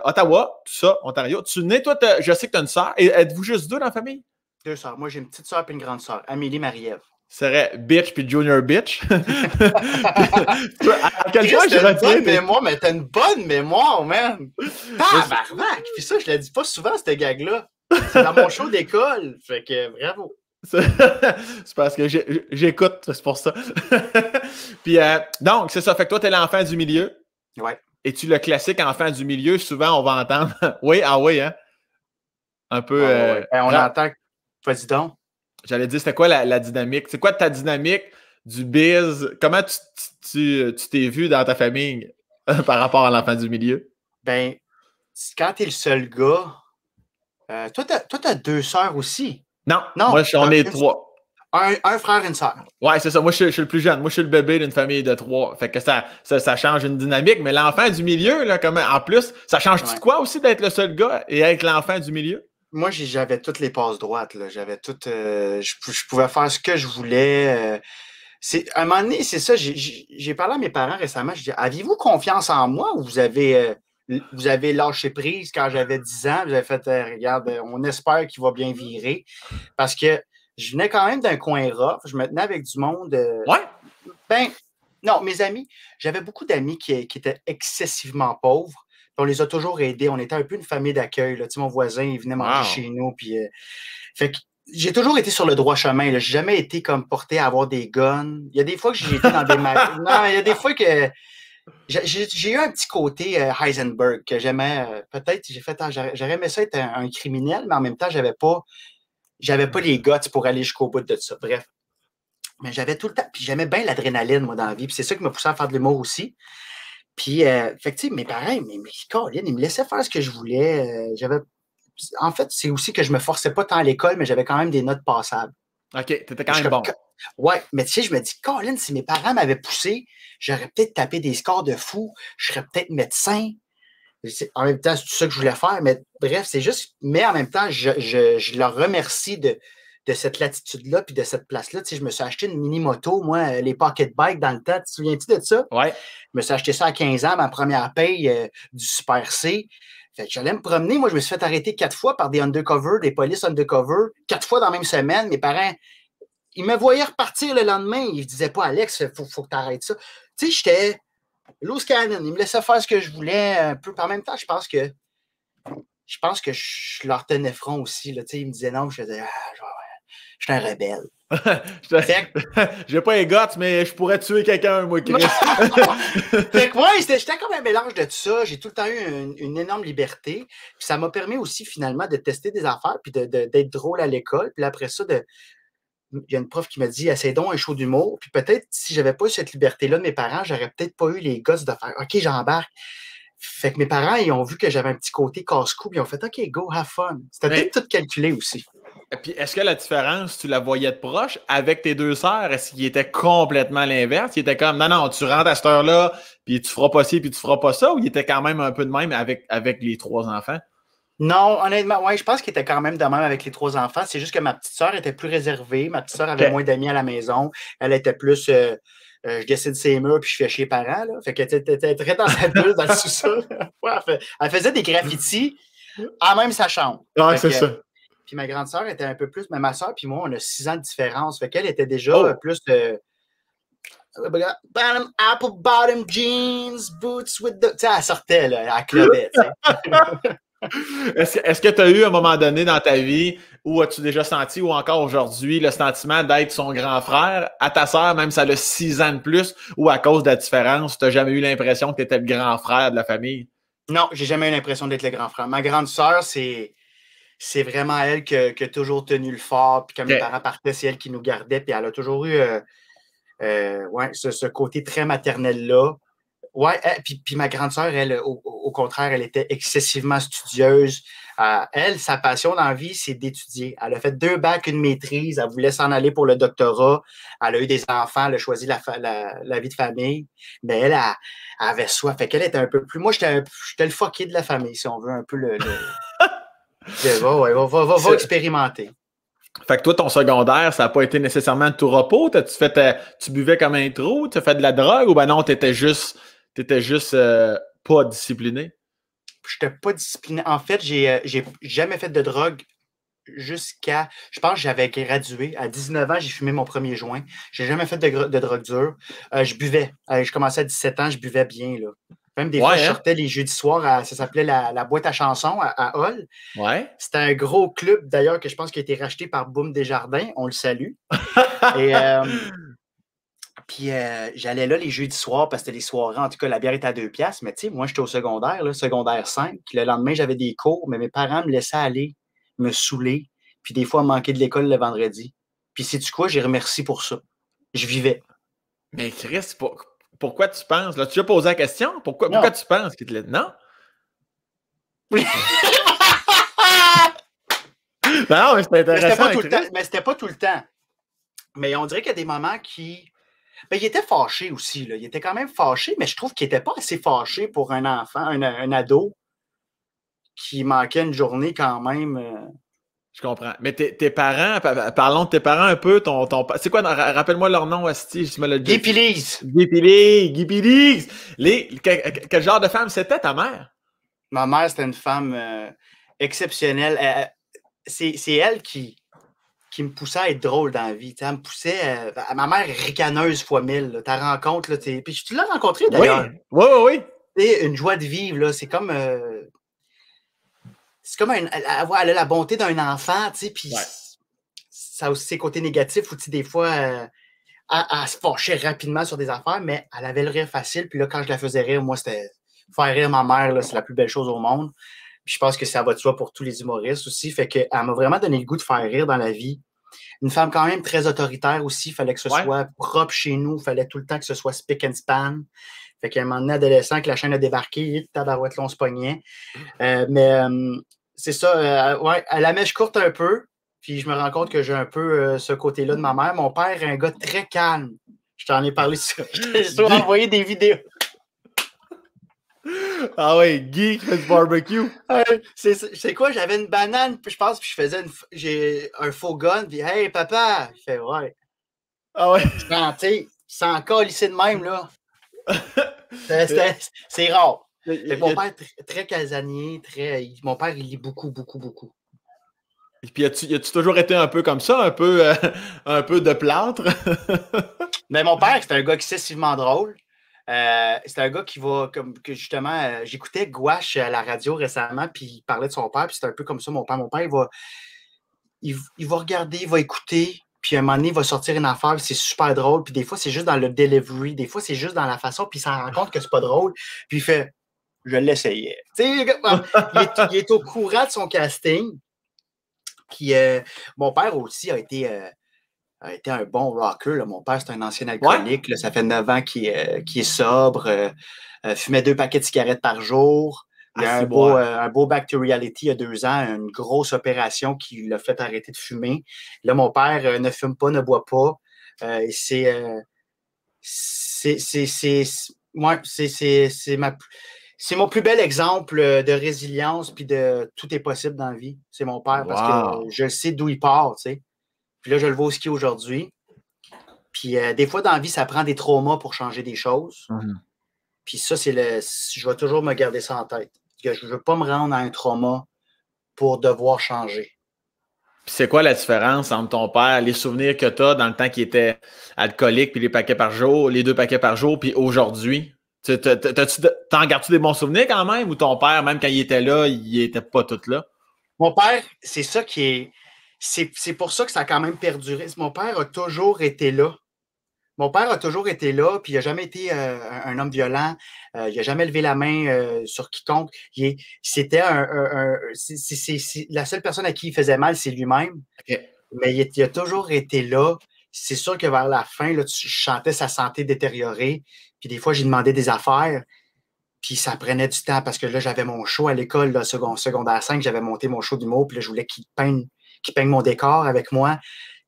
Ottawa, tout ça, Ontario. Tu nais, toi, je sais que tu as une sœur. Et êtes-vous juste deux dans la famille? 2 sœurs. Moi, j'ai une petite sœur et une grande sœur. Amélie Marie-Ève. Ce serait Bitch puis Junior Bitch. À quel point je retiens. retiens. Mémoire, mais t'as une bonne mémoire, man. Tabarnak! Puis ça, je le dis pas souvent, cette gag-là. C'est dans mon show d'école. Fait que bravo. C'est parce que j'écoute, c'est pour ça. Puis donc, c'est ça. Fait que toi, t'es l'enfant du milieu. Ouais. Es-tu le classique enfant du milieu? Souvent, on va entendre. Oui, hein? Un peu. Ouais. On entend. Vas-y donc. J'allais dire, c'était quoi la dynamique? C'est quoi ta dynamique du biz? Comment tu t'es vu dans ta famille par rapport à l'enfant du milieu? Ben, quand t'es le seul gars, toi, t'as 2 sœurs aussi. Non, moi, on est 3. Un frère et une sœur. Ouais, c'est ça. Moi, je suis le plus jeune. Moi, je suis le bébé d'une famille de 3. Fait que ça change une dynamique. Mais l'enfant du milieu, là, en plus, ça change-tu de quoi aussi d'être le seul gars et être l'enfant du milieu? Moi, j'avais toutes les passes droites. Là. J'avais toutes. Je pouvais faire ce que je voulais. À un moment donné, c'est ça. J'ai parlé à mes parents récemment. Je dis, aviez-vous confiance en moi ou vous avez lâché prise quand j'avais 10 ans? Vous avez fait, regarde, on espère qu'il va bien virer. Parce que je venais quand même d'un coin rough. Je me tenais avec du monde. Ouais. Ben, non, mes amis, j'avais beaucoup d'amis qui étaient excessivement pauvres. On les a toujours aidés. On était un peu une famille d'accueil. Tu sais, mon voisin, il venait manger chez nous. Puis, fait que j'ai toujours été sur le droit chemin. J'ai jamais été comme porté à avoir des guns. Il y a des fois que j'ai été dans des... Non, il y a des fois que... J'ai eu un petit côté Heisenberg que j'aimais. Peut-être, j'ai fait... J'aurais aimé ça être un criminel, mais en même temps, j'avais pas les guts pour aller jusqu'au bout de ça. Bref. Mais j'avais tout le temps... Puis j'aimais bien l'adrénaline, moi, dans la vie. Puis c'est ça qui m'a poussé à faire de l'humour aussi. Puis, fait que, tu sais, mes parents, Colin, ils me laissaient faire ce que je voulais. En fait, c'est aussi que je me forçais pas tant à l'école, mais j'avais quand même des notes passables. OK, t'étais quand même bon. Ouais, mais tu sais, je me dis, Colin, si mes parents m'avaient poussé, j'aurais peut-être tapé des scores de fou, je serais peut-être médecin. En même temps, c'est tout ça que je voulais faire, mais bref, c'est juste, mais en même temps, je leur remercie de cette latitude-là puis de cette place-là. Tu sais, je me suis acheté une mini-moto, moi, les pocket bikes dans le temps. Tu te souviens-tu de ça? Ouais. Je me suis acheté ça à 15 ans, ma première paye du Super C. Fait que j'allais me promener. Moi, je me suis fait arrêter 4 fois par des undercover, des polices undercover, 4 fois dans la même semaine. Mes parents, ils me voyaient repartir le lendemain. Ils ne disaient pas, Alex, faut que tu arrêtes ça. Tu sais, j'étais loose cannon. Ils me laissaient faire ce que je voulais un peu. Par en même temps, je pense que je leur tenais front aussi. Là. Tu sais, ils me disaient non, je faisais, je suis un rebelle. J'ai pas les guts, mais je pourrais tuer quelqu'un, moi, Chris. Fait que ouais, j'étais comme un mélange de tout ça. J'ai tout le temps eu une énorme liberté. Puis ça m'a permis aussi, finalement, de tester des affaires puis d'être drôle à l'école. Puis après ça, il y a une prof qui m'a dit, essaie donc un show d'humour. Puis peut-être, si j'avais pas eu cette liberté-là de mes parents, j'aurais peut-être pas eu les gosses de faire, OK, j'embarque. Fait que mes parents, ils ont vu que j'avais un petit côté casse-cou, puis ils ont fait, OK, go, have fun. C'était peut-être tout calculé aussi. Puis est-ce que la différence, tu la voyais de proche avec tes deux sœurs? Est-ce qu'il était complètement l'inverse? Il était comme, non, tu rentres à cette heure-là, puis tu feras pas ci, puis tu feras pas ça, ou il était quand même un peu de même avec les trois enfants? Non, honnêtement, ouais, je pense qu'il était quand même de même avec les trois enfants. C'est juste que ma petite sœur était plus réservée. Ma petite sœur avait moins d'amis à la maison. Elle était plus je décide ses murs puis je fais chier les parents. Là. Fait qu'elle était très dans sa bulle dans le sous-sol. Ouais, elle faisait des graffitis en même sa chambre. Ouais, c'est ça. Puis ma grande sœur était un peu plus, mais ma sœur puis moi, on a 6 ans de différence. Fait qu'elle était déjà plus apple bottom jeans, boots with the. Tu sais, elle sortait, là, elle clubait. Est-ce que tu as eu un moment donné dans ta vie où as-tu déjà senti, ou encore aujourd'hui, le sentiment d'être son grand frère à ta sœur, même si elle a 6 ans de plus, ou à cause de la différence, tu n'as jamais eu l'impression que tu étais le grand frère de la famille? Non, j'ai jamais eu l'impression d'être le grand frère. Ma grande sœur, c'est vraiment elle qui a toujours tenu le fort. Puis quand mes parents partaient, c'est elle qui nous gardait. Puis elle a toujours eu ce côté très maternel-là. Ouais, puis ma grande sœur, elle, au contraire, elle était excessivement studieuse. Elle, sa passion dans la vie, c'est d'étudier. Elle a fait 2 bacs, une maîtrise. Elle voulait s'en aller pour le doctorat. Elle a eu des enfants. Elle a choisi la vie de famille. Mais elle avait soif. Fait qu'elle était un peu plus... Moi, j'étais le fucké de la famille, si on veut, un peu va expérimenter. Fait que toi, ton secondaire, ça n'a pas été nécessairement de tout repos? Tu buvais comme un trou? Tu as fait de la drogue? Ou ben non, t'étais juste pas discipliné? Je n'étais pas discipliné. En fait, j'ai jamais fait de drogue jusqu'à... Je pense que j'avais gradué. À 19 ans, j'ai fumé mon premier joint. J'ai jamais fait de drogue dure. Je buvais. Je commençais à 17 ans, je buvais bien, là. Même des fois, je sortais les jeudis soirs, ça s'appelait la boîte à chansons à Hall. Ouais. C'était un gros club, d'ailleurs, que je pense qui a été racheté par Boom Desjardins. On le salue. Et... Puis j'allais là les jeudis soirs parce que c'était les soirées, en tout cas, la bière était à 2 piastres. Mais tu sais, moi, j'étais au secondaire, là, secondaire 5. Le lendemain, j'avais des cours, mais mes parents me laissaient aller, me saouler, puis des fois manquer de l'école le vendredi. Puis sais-tu quoi? J'ai remercié pour ça. Je vivais. Mais Chris, pourquoi tu penses? Là, tu as posé la question? Pourquoi tu penses qu'il te l'a dit? Non? Non, mais c'était intéressant. Mais c'était pas tout le temps. Mais on dirait qu'il y a des moments qui... Ben, il était fâché aussi. Là. Il était quand même fâché, mais je trouve qu'il n'était pas assez fâché pour un enfant, un ado qui manquait une journée quand même. Je comprends. Mais tes parents, parlons de tes parents un peu. C'est quoi, rappelle-moi leur nom, Asti, je me l'ai dit. Guy Pilise. Guy Pilise. Quel genre de femme c'était ta mère? Ma mère, c'était une femme exceptionnelle. C'est elle qui me poussait à être drôle dans la vie. Elle me poussait... ma mère est ricaneuse fois 1000. Ta rencontre, là, puis tu l'as rencontrée d'ailleurs. Oui. C'est une joie de vivre, là. C'est comme... c'est comme elle a la bonté d'un enfant, tu sais, puis ça a aussi ses côtés négatifs où, tu sais, des fois, elle se fâchait rapidement sur des affaires, mais elle avait le rire facile. Puis là, quand je la faisais rire, moi, c'était faire rire ma mère, là, c'est la plus belle chose au monde. Puis je pense que ça va de soi pour tous les humoristes aussi. Fait qu'elle m'a vraiment donné le goût de faire rire dans la vie. Une femme quand même très autoritaire aussi. Il fallait que ce soit propre chez nous. Il fallait tout le temps que ce soit spick and span. Fait qu'à un moment donné, adolescent, que la chaîne a débarqué, tabarouette, on se pognait. Mais c'est ça. À la mèche courte un peu. Puis je me rends compte que j'ai un peu ce côté-là de ma mère. Mon père est un gars très calme. Je t'en ai parlé sur. Je t'ai envoyé des vidéos. Ah ouais, Guy qui fait du barbecue. C'est quoi? J'avais une banane, puis je pense, puis je faisais j'ai un faux gun, puis hey papa! Il fait ouais. Ah ouais. C'est encore lycée de même, là. C'est rare. Mon père est très casanier, mon père, il lit beaucoup, beaucoup, beaucoup. Et puis, as-tu toujours été un peu comme ça, un peu de plâtre? Mais mon père, c'est un gars excessivement drôle. C'est un gars qui va, que justement, j'écoutais Gouache à la radio récemment, puis il parlait de son père, puis c'est un peu comme ça, mon père. Mon père, il va regarder, il va écouter, puis à un moment donné, il va sortir une affaire, puis c'est super drôle, puis des fois, c'est juste dans le delivery, des fois, c'est juste dans la façon, puis il s'en rend compte que c'est pas drôle, puis il fait « Je l'essayais ». Tu sais, il est au courant de son casting, puis mon père aussi a été un bon rocker. Là. Mon père, c'est un ancien alcoolique. Là. Ça fait 9 ans qu'il est sobre. Fumait 2 paquets de cigarettes par jour. Il y a un beau back to reality il y a 2 ans, une grosse opération qui l'a fait arrêter de fumer. Là, mon père ne fume pas, ne boit pas. C'est mon plus bel exemple de résilience puis de tout est possible dans la vie. C'est mon père parce que je sais d'où il part, tu sais. Puis là, je le vois au ski aujourd'hui. Puis des fois, dans la vie, ça prend des traumas pour changer des choses. Mm-hmm. Puis ça, je vais toujours me garder ça en tête. Je ne veux pas me rendre à un trauma pour devoir changer. Puis c'est quoi la différence entre ton père, les souvenirs que tu as dans le temps qu'il était alcoolique, puis les 2 paquets par jour, puis aujourd'hui? T'en gardes-tu des bons souvenirs quand même? Ou ton père, même quand il était là, il était pas tout là? Mon père, c'est ça qui est... C'est pour ça que ça a quand même perduré. Mon père a toujours été là. Mon père a toujours été là, puis il n'a jamais été un homme violent. Il n'a jamais levé la main sur quiconque. C'était la seule personne à qui il faisait mal, c'est lui-même. Okay. Mais il a toujours été là. C'est sûr que vers la fin, là, je sentais sa santé détériorer. Puis des fois, j'ai demandé des affaires. Puis ça prenait du temps parce que là, j'avais mon show à l'école, là, secondaire 5, j'avais monté mon show d'humour. Puis là, je voulais qu'il peigne mon décor avec moi.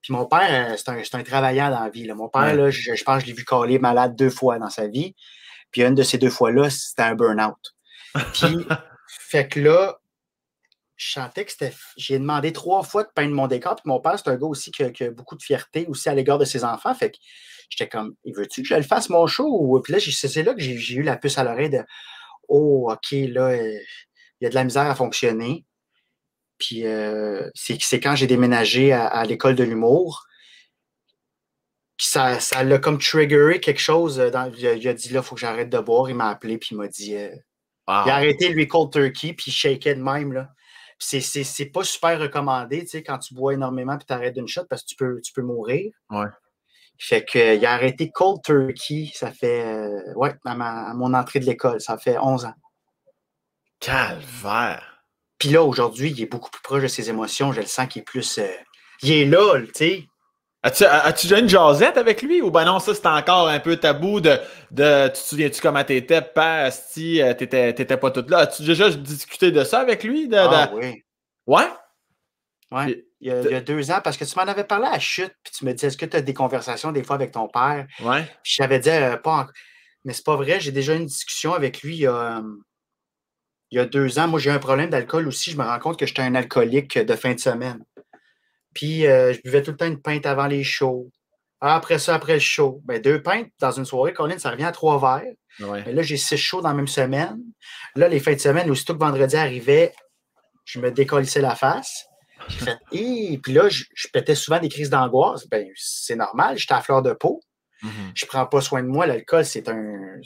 Puis mon père, c'est un travaillant dans la vie. Là. Mon père, là, je pense que je l'ai vu caler malade 2 fois dans sa vie. Puis une de ces 2 fois-là, c'était un burn-out. Puis, fait que là, je sentais que c'était... J'ai demandé 3 fois de peindre mon décor. Puis mon père, c'est un gars aussi qui a beaucoup de fierté aussi à l'égard de ses enfants. Fait que j'étais comme, veux-tu que je le fasse mon show? Puis là, c'est là que j'ai eu la puce à l'oreille de, oh, OK, là, il y a de la misère à fonctionner. Puis c'est quand j'ai déménagé à l'école de l'humour, ça l'a comme triggeré quelque chose. Il a dit là, il faut que j'arrête de boire. Il m'a appelé, puis il m'a dit il a arrêté lui cold turkey, puis il shakeait de même. Là. C'est pas super recommandé, tu sais, quand tu bois énormément puis tu arrêtes d'une shot parce que tu peux mourir. Ouais. Fait qu'il a arrêté cold turkey, ça fait à mon entrée de l'école, ça fait 11 ans. Calvaire! Puis là, aujourd'hui, il est beaucoup plus proche de ses émotions. Je le sens qu'il est plus... il est là, tu sais. As-tu déjà une jasette avec lui? Ou ben non, ça, c'est encore un peu tabou tu te souviens-tu comment t'étais, pas si t'étais pas toute là? As-tu déjà discuté de ça avec lui? Oui. Ouais? Ouais. Il y a 2 ans, parce que tu m'en avais parlé à Chute, puis tu me disais, est-ce que tu as des conversations des fois avec ton père? Ouais. Puis je t'avais dit, mais c'est pas vrai, j'ai déjà eu une discussion avec lui il y a 2 ans. Moi, j'ai eu un problème d'alcool aussi. Je me rends compte que j'étais un alcoolique de fin de semaine. Puis, je buvais tout le temps une pinte avant les shows. Après ça, après le show. 2 pintes dans une soirée, Colin, ça revient à 3 verres. Ouais. Mais là, j'ai 6 shows dans la même semaine. Là, les fins de semaine, aussitôt que vendredi arrivait, je me décollissais la face. J'ai fait, puis là, je pétais souvent des crises d'angoisse. C'est normal, j'étais à fleur de peau. Mm-hmm. Je prends pas soin de moi. L'alcool, c'est un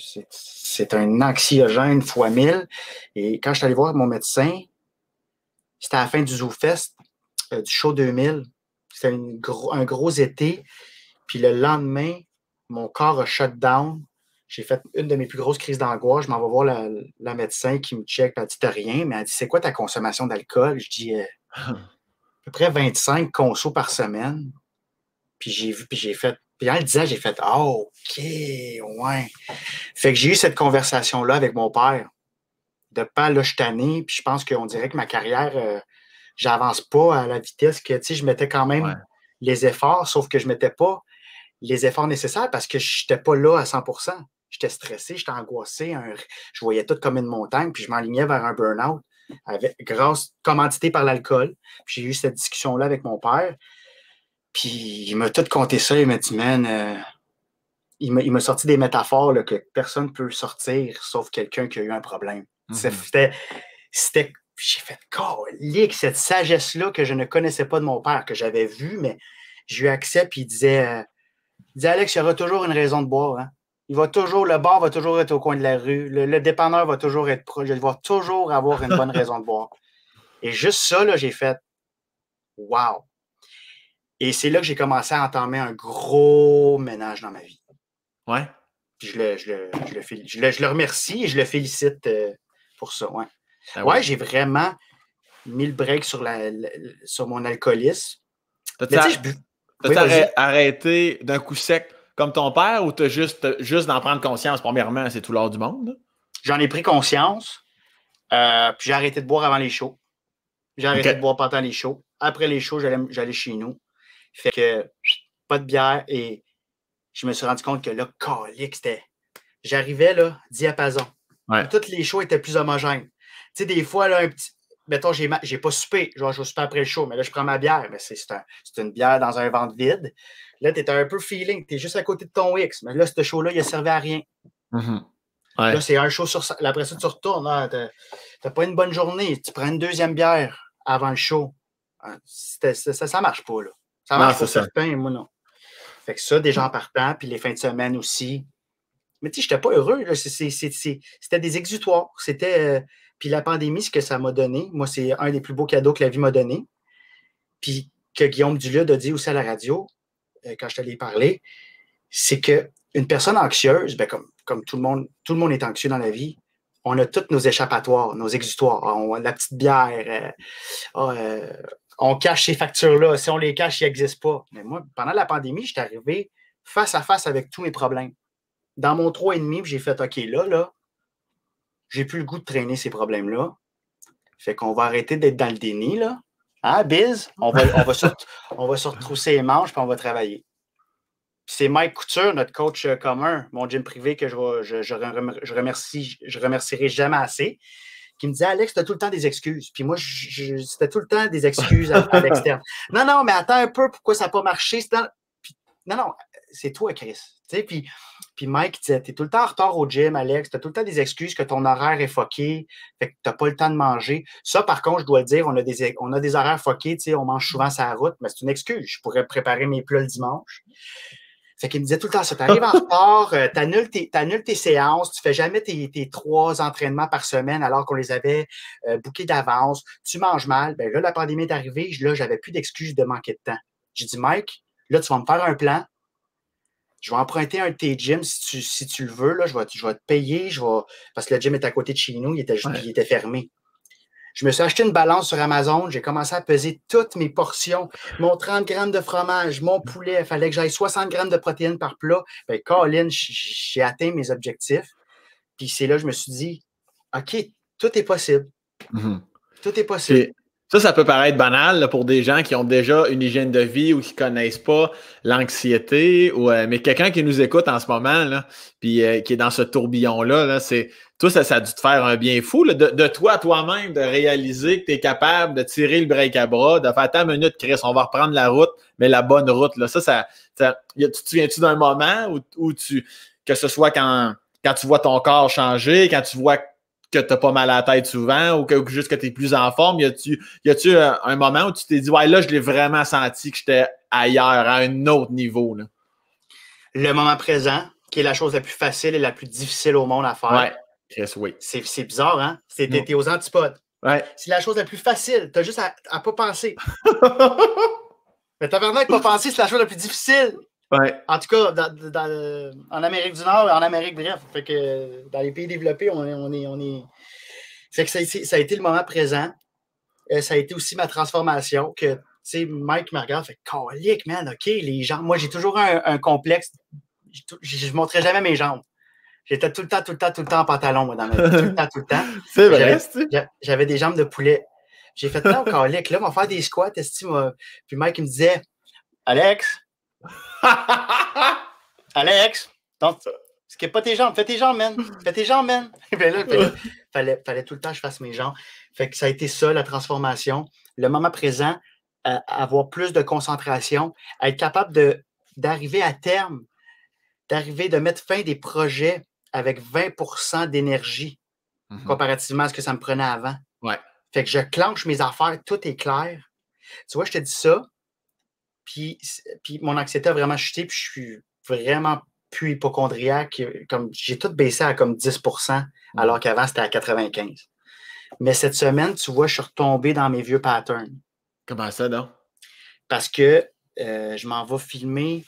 anxiogène fois 1000. Et quand je suis allé voir mon médecin, c'était à la fin du ZooFest, du show 2000. C'était un gros été. Puis le lendemain, mon corps a shut down. J'ai fait une de mes plus grosses crises d'angoisse. Je m'en vais voir la médecin qui me check. Elle dit, t'as rien. Mais elle dit, c'est quoi ta consommation d'alcool? Je dis, à peu près 25 consos par semaine. Puis j'ai fait... Puis en le disant, j'ai fait « Oh, OK, ouais. » Fait que j'ai eu cette conversation-là avec mon père. De pas là, je suis tanné, puis je pense qu'on dirait que ma carrière j'avance pas à la vitesse que, tu sais, je mettais quand même les efforts, sauf que je mettais pas les efforts nécessaires parce que je n'étais pas là à 100%. J'étais stressé, j'étais angoissé, je voyais tout comme une montagne, puis je m'alignais vers un burn-out commandité par l'alcool. Puis j'ai eu cette discussion-là avec mon père, puis il m'a tout conté ça, il m'a dit, man, il m'a sorti des métaphores là, que personne ne peut sortir sauf quelqu'un qui a eu un problème. C'était j'ai fait, calique, cette sagesse-là que je ne connaissais pas de mon père, que j'avais vue, mais je lui accepte, puis il disait, Alex, il y aura toujours une raison de boire. Hein? Le bar va toujours être au coin de la rue, le dépanneur va toujours être proche, je vais toujours avoir une bonne raison de boire. Et juste ça, là, j'ai fait, wow! Et c'est là que j'ai commencé à entamer un gros ménage dans ma vie. Ouais. Puis je le remercie et je le félicite pour ça. Ouais, j'ai vraiment mis le break sur mon alcoolisme. T'as-tu arrêté d'un coup sec comme ton père ou t'as juste d'en prendre conscience? Premièrement, c'est tout l'or du monde. Là. J'en ai pris conscience. Puis j'ai arrêté de boire avant les shows. J'ai arrêté de boire pendant les shows. Après les shows, j'allais chez nous. Fait que pas de bière et je me suis rendu compte que là, calique, c'était. J'arrivais là, diapason. Ouais. Toutes les shows étaient plus homogènes. Tu sais, des fois, là, mettons, j'ai pas soupé. Genre, je vais souper après le show, mais là, je prends ma bière. Mais c'est une bière dans un ventre vide. Là, t'es un peu feeling. T'es juste à côté de ton X. Mais là, ce show-là, il a servi à rien. Mm-hmm. Ouais. Là, c'est un show sur ça. Après ça, tu retournes. Ah, t'as pas une bonne journée. Tu prends une deuxième bière avant le show. Ça marche pas, là. Ça marche pour certains, moi, non. Fait que ça, déjà en partant, puis les fins de semaine aussi. Mais tu sais, j'étais pas heureux. Là. C'était des exutoires. Puis la pandémie, ce que ça m'a donné, moi, c'est un des plus beaux cadeaux que la vie m'a donné. Puis que Guillaume Dulude a dit aussi à la radio, quand je te l'ai parlé, c'est qu'une personne anxieuse, ben, comme tout le monde est anxieux dans la vie, on a tous nos échappatoires, nos exutoires. On a la petite bière. On cache ces factures-là. Si on les cache, ils n'existent pas. Mais moi, pendant la pandémie, j'étais arrivé face à face avec tous mes problèmes. Dans mon 3,5, j'ai fait OK, là, j'ai plus le goût de traîner ces problèmes-là. Fait qu'on va arrêter d'être dans le déni, là. Hein, Biz? On va se retrousser les manches puis on va travailler. Puis c'est Mike Couture, notre coach commun, mon gym privé, que je remercierai jamais assez, qui me disait, Alex, t'as tout le temps des excuses. Puis moi, c'était tout le temps des excuses à l'externe. Non, mais attends un peu, pourquoi ça n'a pas marché? Non, c'est toi, Chris. Tu sais, puis Mike disait, t'es tout le temps en retard au gym, Alex, t'as tout le temps des excuses que ton horaire est fucké, fait que t'as pas le temps de manger. Ça, par contre, je dois le dire, on a des horaires fuckés, tu sais, on mange souvent sur la route, mais c'est une excuse. Je pourrais préparer mes plats le dimanche. Fait qu'il me disait tout le temps ça. Tu arrives en retard, t'annules tes séances, tu fais jamais tes 3 entraînements par semaine alors qu'on les avait bookés d'avance, tu manges mal. Ben là, la pandémie est arrivée, là, j'avais plus d'excuses de manquer de temps. J'ai dit, Mike, là, tu vas me faire un plan. Je vais emprunter un de tes gyms si tu le veux. Là, je vais te payer. Parce que le gym est à côté de chez nous, il était fermé. Je me suis acheté une balance sur Amazon. J'ai commencé à peser toutes mes portions. Mon 30 grammes de fromage, mon poulet. Il fallait que j'aille 60 grammes de protéines par plat. Ben, Colin, j'ai atteint mes objectifs. Puis c'est là que je me suis dit, OK, tout est possible. Mm-hmm. Tout est possible. Ça peut paraître banal là, pour des gens qui ont déjà une hygiène de vie ou qui ne connaissent pas l'anxiété. Mais quelqu'un qui nous écoute en ce moment, là, puis qui est dans ce tourbillon-là, là, toi, ça a dû te faire un bien fou là, de toi-même, de réaliser que tu es capable de tirer le break à bras, de faire ta minute, Chris, on va reprendre la route, mais la bonne route. Là, tu te souviens-tu d'un moment où que ce soit quand tu vois ton corps changer, quand tu vois que tu n'as pas mal à la tête souvent ou juste que tu es plus en forme, y a-tu un moment où tu t'es dit, ouais, là, je l'ai vraiment senti que j'étais ailleurs, à un autre niveau? Là. Le moment présent, qui est la chose la plus facile et la plus difficile au monde à faire. Ouais, Chris, oui. C'est bizarre, hein? T'es aux antipodes. Ouais. C'est la chose la plus facile. Tu as juste à pas penser. Mais tabarnak, pas penser, c'est la chose la plus difficile. Ouais. En tout cas, en Amérique du Nord et en Amérique, bref. Fait que dans les pays développés, on est. Fait que ça a été le moment présent. Ça a été aussi ma transformation. Que, tu sais, Mike me regarde, fait calique, man, OK, les jambes. Moi, j'ai toujours un complexe. Je ne montrais jamais mes jambes. J'étais tout le temps en pantalon, moi, dans ma vie. Tout le temps. C'est vrai, J'avais des jambes de poulet. J'ai fait là au calique, là, on va faire des squats, estime. Puis Mike, il me disait, Alex, donc, skip pas tes jambes, fais tes jambes, man. Fais tes jambes, man. Puis là, fallait tout le temps que je fasse mes jambes. Fait que ça a été ça, la transformation. Le moment présent, avoir plus de concentration, être capable d'arriver à terme, de mettre fin à des projets avec 20% d'énergie comparativement à ce que ça me prenait avant. Ouais. Fait que je clenche mes affaires, tout est clair. Tu vois, je te dis ça, puis mon anxiété a vraiment chuté, puis je suis vraiment plus hypocondriaque. Comme, j'ai tout baissé à comme 10%, alors qu'avant, c'était à 95%. Mais cette semaine, tu vois, je suis retombé dans mes vieux patterns. Comment ça, donc? Parce que je m'en vais filmer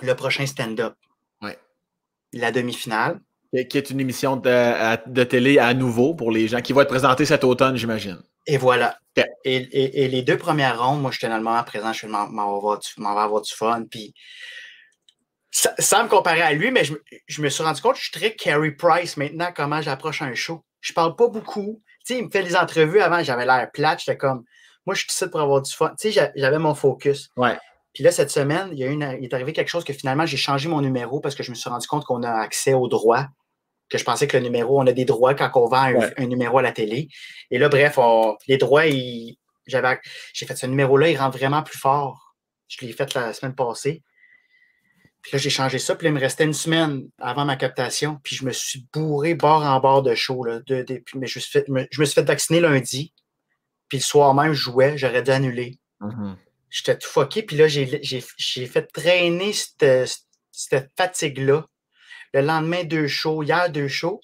le prochain stand-up. Ouais. La demi-finale. Qui est une émission de télé à nouveau pour les gens qui vont être présentés cet automne, j'imagine. Et voilà. Okay. Et les 2 premières rondes, moi, j'étais dans le moment présent, je m'en vais avoir du fun. Puis, sans me comparer à lui, mais je me suis rendu compte que je suis très Carey Price maintenant, comment j'approche un show. Je parle pas beaucoup. Tu sais, il me fait des entrevues avant, j'avais l'air plate, j'étais comme, moi, je suis ici pour avoir du fun. Tu sais, j'avais mon focus. Ouais. Puis là, cette semaine, il est arrivé quelque chose que finalement, j'ai changé mon numéro parce que je me suis rendu compte qu'on a accès aux droits. Que je pensais que le numéro, on a des droits quand on vend un numéro à la télé. Et là, bref, les droits, j'ai fait ce numéro-là, il rentre vraiment plus fort. Je l'ai fait la semaine passée. Puis là, j'ai changé ça. Puis là, il me restait une semaine avant ma captation. Puis je me suis bourré bord en bord de show. Là, mais je me suis fait vacciner lundi. Puis le soir même, je jouais. J'aurais dû annuler. J'étais tout fucké. Puis là, j'ai fait traîner cette fatigue-là. Le lendemain, 2 shows. Hier, 2 shows.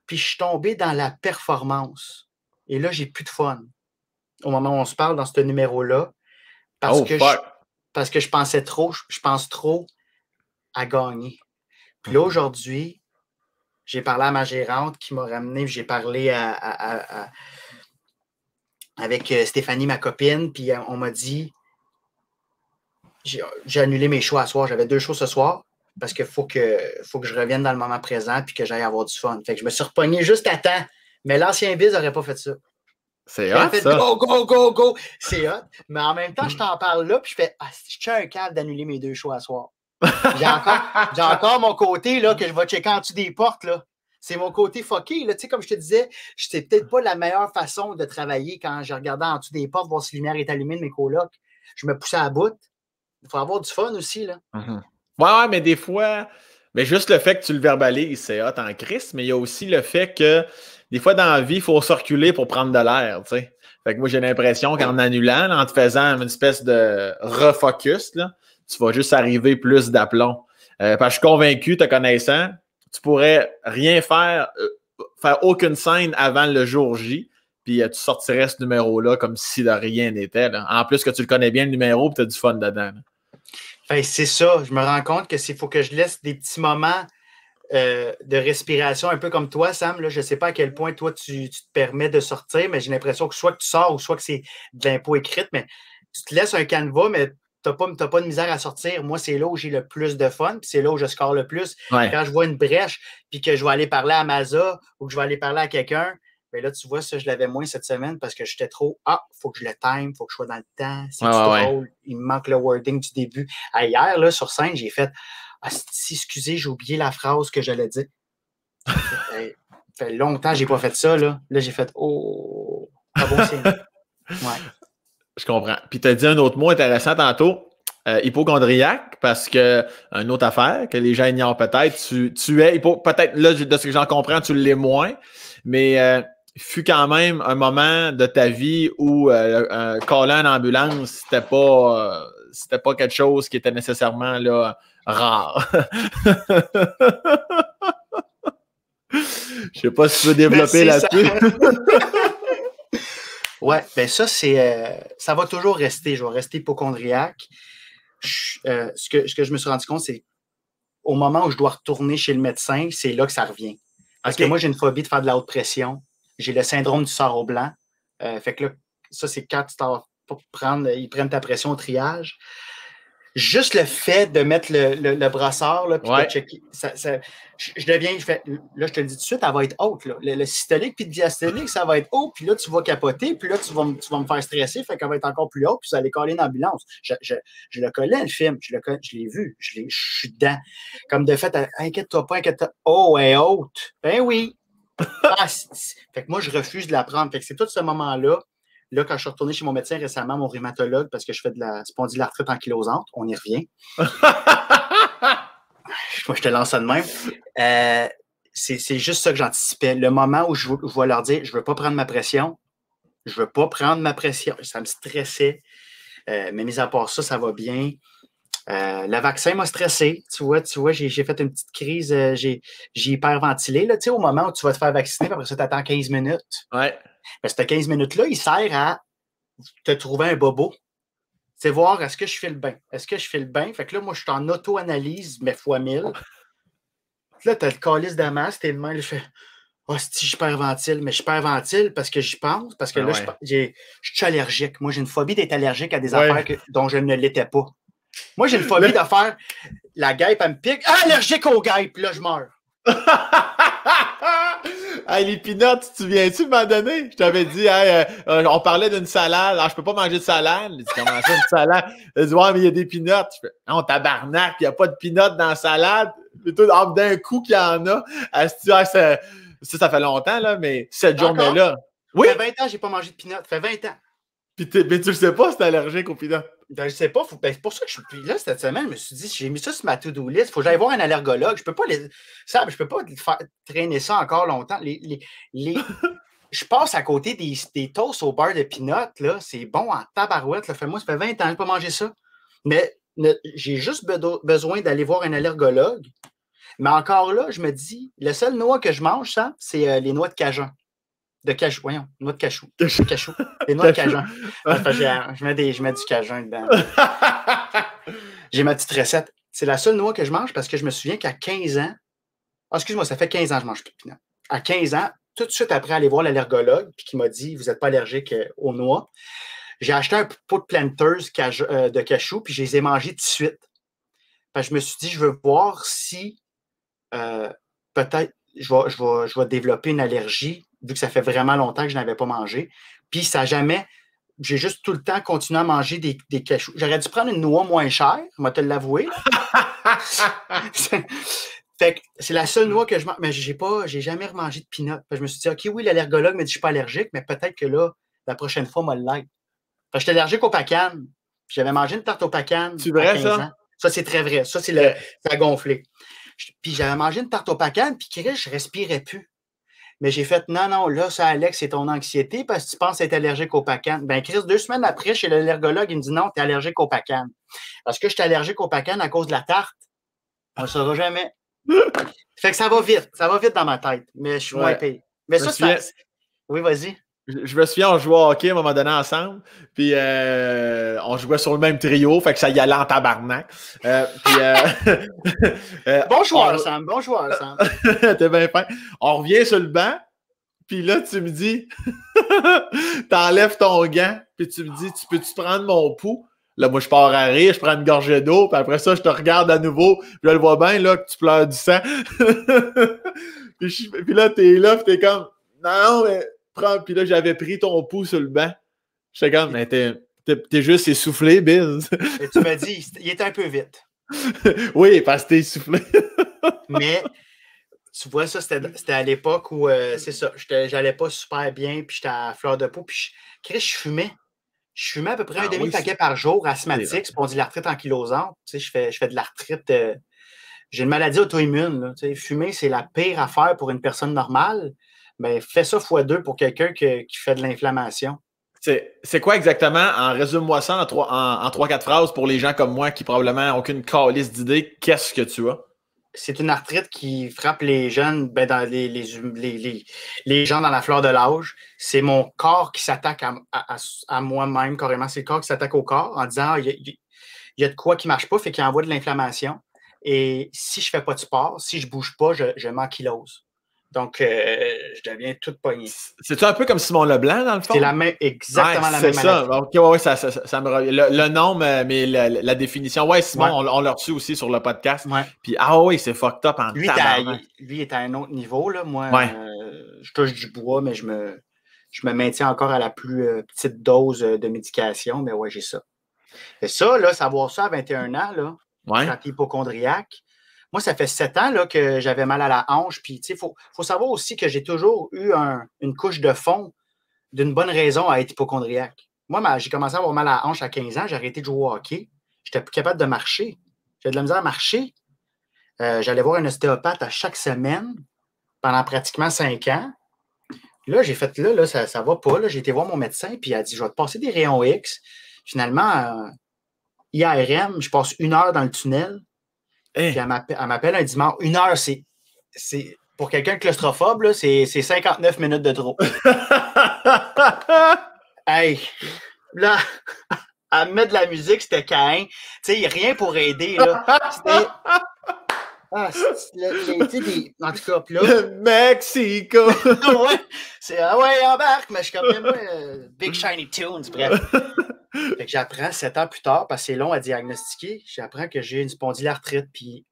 Puis je suis tombé dans la performance. Et là, j'ai plus de fun. Au moment où on se parle dans ce numéro-là. Parce que je pensais trop. Je pense trop à gagner. Puis là, aujourd'hui, j'ai parlé à ma gérante qui m'a ramené. J'ai parlé avec Stéphanie, ma copine. Puis on m'a dit, j'ai annulé mes shows à soir. J'avais 2 shows ce soir. Parce qu'il faut que je revienne dans le moment présent puis que j'aille avoir du fun. Fait que je me suis repogné juste à temps. Mais l'ancien Biz n'aurait pas fait ça. C'est hot, ça. Go, go, go, go. C'est hot. Mais en même temps, je t'en parle là puis je fais, je tiens un câble d'annuler mes 2 shows à soir. J'ai encore mon côté là, que je vais checker en dessous des portes. Là. C'est mon côté fucké. Là. Tu sais, comme je te disais, c'est peut-être pas la meilleure façon de travailler quand je regardais en dessous des portes, voir si la lumière est allumée de mes colocs. Je me poussais à bout. Il faut avoir du fun aussi. Là. Ouais, mais des fois, mais juste le fait que tu le verbalises, c'est hot en crise, mais il y a aussi le fait que des fois dans la vie, il faut se reculer pour prendre de l'air, tu sais. Fait que moi, j'ai l'impression qu'en annulant, en te faisant une espèce de refocus, là, tu vas juste arriver plus d'aplomb. Parce que je suis convaincu, te connaissant, tu pourrais rien faire aucune scène avant le jour J, puis tu sortirais ce numéro-là comme si de rien n'était. Là. En plus que tu le connais bien, le numéro, puis tu as du fun dedans. Ben, c'est ça. Je me rends compte que faut que je laisse des petits moments de respiration, un peu comme toi, Sam. Là, je ne sais pas à quel point toi, tu te permets de sortir, mais j'ai l'impression que soit que tu sors ou soit que c'est de l'impôt écrite, mais tu te laisses un canevas, mais tu n'as pas de misère à sortir. Moi, c'est là où j'ai le plus de fun, puis c'est là où je score le plus. Ouais. Quand je vois une brèche, puis que je vais aller parler à Maza ou que je vais aller parler à quelqu'un, bien là, tu vois, ça, je l'avais moins cette semaine parce que j'étais trop, il faut que je le time, il faut que je sois dans le temps, c'est drôle, il me manque le wording du début. Hier, là, sur scène, j'ai fait, excusez, j'ai oublié la phrase que j'allais dire. Ça fait longtemps que je n'ai pas fait ça, là. Là, j'ai fait, pas bon signe. Ouais. Je comprends. Puis tu as dit un autre mot intéressant tantôt, hypochondriaque, parce que une autre affaire que les gens ignorent peut-être, tu es peut-être là, de ce que j'en comprends, tu l'es moins, mais fut quand même un moment de ta vie où caller une ambulance, c'était pas quelque chose qui était nécessairement là, rare. Je sais pas si tu veux développer là-dessus. Ouais, ben ça, ça va toujours rester. Je vais rester hypochondriaque. Ce que je me suis rendu compte, c'est au moment où je dois retourner chez le médecin, c'est là que ça revient. Parce que moi, j'ai une phobie de faire de la haute pression. J'ai le syndrome du sarreau blanc. Fait que là, ça, c'est quand tu t'en vas prendre, ils prennent ta pression au triage. juste le fait de mettre le brassard, là, puis de checker, je deviens, là, je te le dis tout de suite, elle va être haute. Là. Le systolique puis le diastolique, ça va être haut, puis là, tu vas capoter, puis là, tu vas me faire stresser, fait qu'elle va être encore plus haute, puis ça va aller coller une ambulance. Je le connais, le film, je l'ai vu, je suis dedans. Comme de fait, inquiète-toi pas, inquiète-toi. Oh, elle est haute. Ben oui. Fait que moi, je refuse de la prendre. Fait que c'est tout ce moment-là. Là, quand je suis retourné chez mon médecin récemment, mon rhumatologue, parce que je fais de la spondylarthrite ankylosante, on y revient. Moi, je te lance ça de même. C'est juste ça que j'anticipais. Le moment où je vais leur dire, je ne veux pas prendre ma pression. Je ne veux pas prendre ma pression. Ça me stressait. Mais mis à part ça, ça va bien. Le vaccin m'a stressé. Tu vois, j'ai fait une petite crise. J'ai hyperventilé. Là, au moment où tu vas te faire vacciner, après ça, tu attends 15 minutes. Ouais. Ben, ces 15 minutes-là, il sert à te trouver un bobo. C'est voir est-ce que je file bien. Est-ce que je file bien? Fait que là, moi, je suis en auto-analyse, mais fois 1000. Puis là, tu as le calice de masse, t'es de main, je fais si j'hyperventile, mais j'hyperventile parce que j'y pense, parce que là, je suis allergique. Moi, j'ai une phobie d'être allergique à des affaires dont je ne l'étais pas. Moi, j'ai une phobie de faire la guêpe, elle me pique. Allergique aux guêpes, là, je meurs. Hey, les peanuts, tu te souviens-tu de m'en donner? Je t'avais dit, on parlait d'une salade. Alors, je peux pas manger de salade. Il dit, comment ça, une salade? Il dit, ouais, mais il y a des peanuts. Je fais, non, tabarnak, il n'y a pas de peanuts dans la salade. Et tout, d'un coup qu'il y en a. Ça fait longtemps, là, mais cette journée-là. Oui. Ça fait 20 ans que j'ai pas mangé de peanuts. Ça fait 20 ans. Puis mais tu le sais pas si t'es allergique aux peanuts. Ben, je sais pas. C'est pour ça que je suis là cette semaine. Je me suis dit, j'ai mis ça sur ma to-do list. Il faut que j'aille voir un allergologue. Je peux pas je peux pas faire traîner ça encore longtemps. Je passe à côté des toasts au beurre de peanuts. Là. C'est bon en tabarouette. Là. Moi, ça fait 20 ans que je n'ai pas mangé ça. Mais j'ai juste besoin d'aller voir un allergologue. Mais encore là, je me dis, le seul noix que je mange, ça, c'est les noix de cajun. De cajou, voyons, noix de cachou. Cachou. Des noix de cajun. Je mets du cajun dedans. J'ai ma petite recette. C'est la seule noix que je mange parce que je me souviens qu'à 15 ans, excuse-moi, ça fait 15 ans que je mange plus de peanuts. À 15 ans, tout de suite après aller voir l'allergologue, puis qui m'a dit, vous n'êtes pas allergique aux noix, j'ai acheté un pot de Planters de cachou, puis je les ai mangés tout de suite. Je me suis dit, je veux voir si peut-être je vais développer une allergie, vu que ça fait vraiment longtemps que je n'avais pas mangé. Puis ça n'a jamais. J'ai juste tout le temps continué à manger des cachous. J'aurais dû prendre une noix moins chère, je vais te l'avouer. Fait que c'est la seule noix que je mange. Mais j'ai jamais remangé de peanuts. Je me suis dit, OK, oui, l'allergologue me dit que je ne suis pas allergique, mais peut-être que là, la prochaine fois, moi, l'être. Je suis allergique aux pacanes. J'avais mangé une tarte aux pacanes. C'est vrai, ça? Ans. Ça, c'est très vrai. Ça, ça a gonflé. Puis j'avais mangé une tarte aux pacanes, puis Chris, je respirais plus. Mais j'ai fait, non, là, ça, Alex, c'est ton anxiété parce que tu penses être allergique aux pacanes. Ben, Chris, 2 semaines après, chez l'allergologue, il me dit non, tu es allergique aux pacanes. Parce que je suis allergique aux pacanes à cause de la tarte. On ne le saura jamais. Fait que ça va vite dans ma tête, mais je suis moins payé. Mais ça, c'est. Oui, vas-y. Je me souviens, on jouait au hockey à un moment donné ensemble, puis on jouait sur le même trio, fait que ça y allait en tabarnak. Bon joueur, Sam, bon joueur, Sam. T'es bien fin. On revient sur le banc, puis là, tu me dis, t'enlèves ton gant, puis tu me dis, tu peux-tu prendre mon pouls? Là, moi, je pars à rire, je prends une gorgée d'eau, puis après ça, je te regarde à nouveau, puis là, je vois bien, là, que tu pleures du sang. puis là, t'es là, puis t'es comme, non, mais... Puis là, j'avais pris ton pouls sur le banc. J'étais comme, mais t'es juste essoufflé, Biz. Et tu m'as dit, il était un peu vite. Oui, parce que t'es essoufflé. Mais, tu vois, ça, c'était à l'époque où, c'est ça, j'allais pas super bien, puis j'étais à fleur de peau, puis je fumais. Je fumais à peu près un demi-paquet par jour, asthmatique, spondylarthrite ankylosante. Tu sais, je fais de l'arthrite. J'ai une maladie auto-immune. Là, tu sais, fumer, c'est la pire affaire pour une personne normale. Mais fais ça x2 pour quelqu'un qui fait de l'inflammation. C'est quoi exactement? En résume-moi ça en 3-4 phrases pour les gens comme moi qui probablement n'ont aucune calice d'idées. Qu'est-ce que tu as? C'est une arthrite qui frappe les jeunes, dans les gens dans la fleur de l'âge. C'est mon corps qui s'attaque à moi-même, carrément. C'est le corps qui s'attaque au corps en disant il y a de quoi qui ne marche pas, fait qu'il envoie de l'inflammation. Et si je ne fais pas de sport, si je ne bouge pas, je m'ankylose. Donc, je deviens tout pogné. C'est-tu un peu comme Simon Leblanc, dans le fond? C'est exactement la même maladie. maladie. OK, ouais, ça me revient. Le nom, mais la définition. Ouais, Simon, on l'a reçu aussi sur le podcast. Ouais. Puis, oui, c'est fucked up en tabarnak. Lui est à un autre niveau, là. Moi, Ouais. je touche du bois, mais je me maintiens encore à la plus petite dose de médication. Mais ouais, j'ai ça. Et ça, là, savoir ça à 21 ans, là, quand t'es hypochondriaque, moi, ça fait 7 ans là, que j'avais mal à la hanche. Puis, tu sais, faut savoir aussi que j'ai toujours eu une couche de fond d'une bonne raison à être hypochondriaque. Moi, j'ai commencé à avoir mal à la hanche à 15 ans. J'ai arrêté de jouer au hockey. J'étais plus capable de marcher. J'avais de la misère à marcher. J'allais voir un ostéopathe à chaque semaine pendant pratiquement 5 ans. Là, j'ai fait, là ça va pas. Là. J'ai été voir mon médecin, puis il a dit, je vais te passer des rayons X. Finalement, IRM, je passe 1 heure dans le tunnel. Puis elle m'appelle un dimanche. 1 heure, c'est pour quelqu'un de claustrophobe, là, c'est 59 minutes de trop. Hey, là, elle me met de la musique, c'était Caïn. Tu sais, rien pour aider, là. C'était... en tout cas, là... Mexico! Ouais, c'est embarque, mais je suis comme moi, Big Shiny Tunes, bref. Fait que j'apprends 7 ans plus tard, parce que c'est long à diagnostiquer, j'apprends que j'ai une spondylarthrite. Puis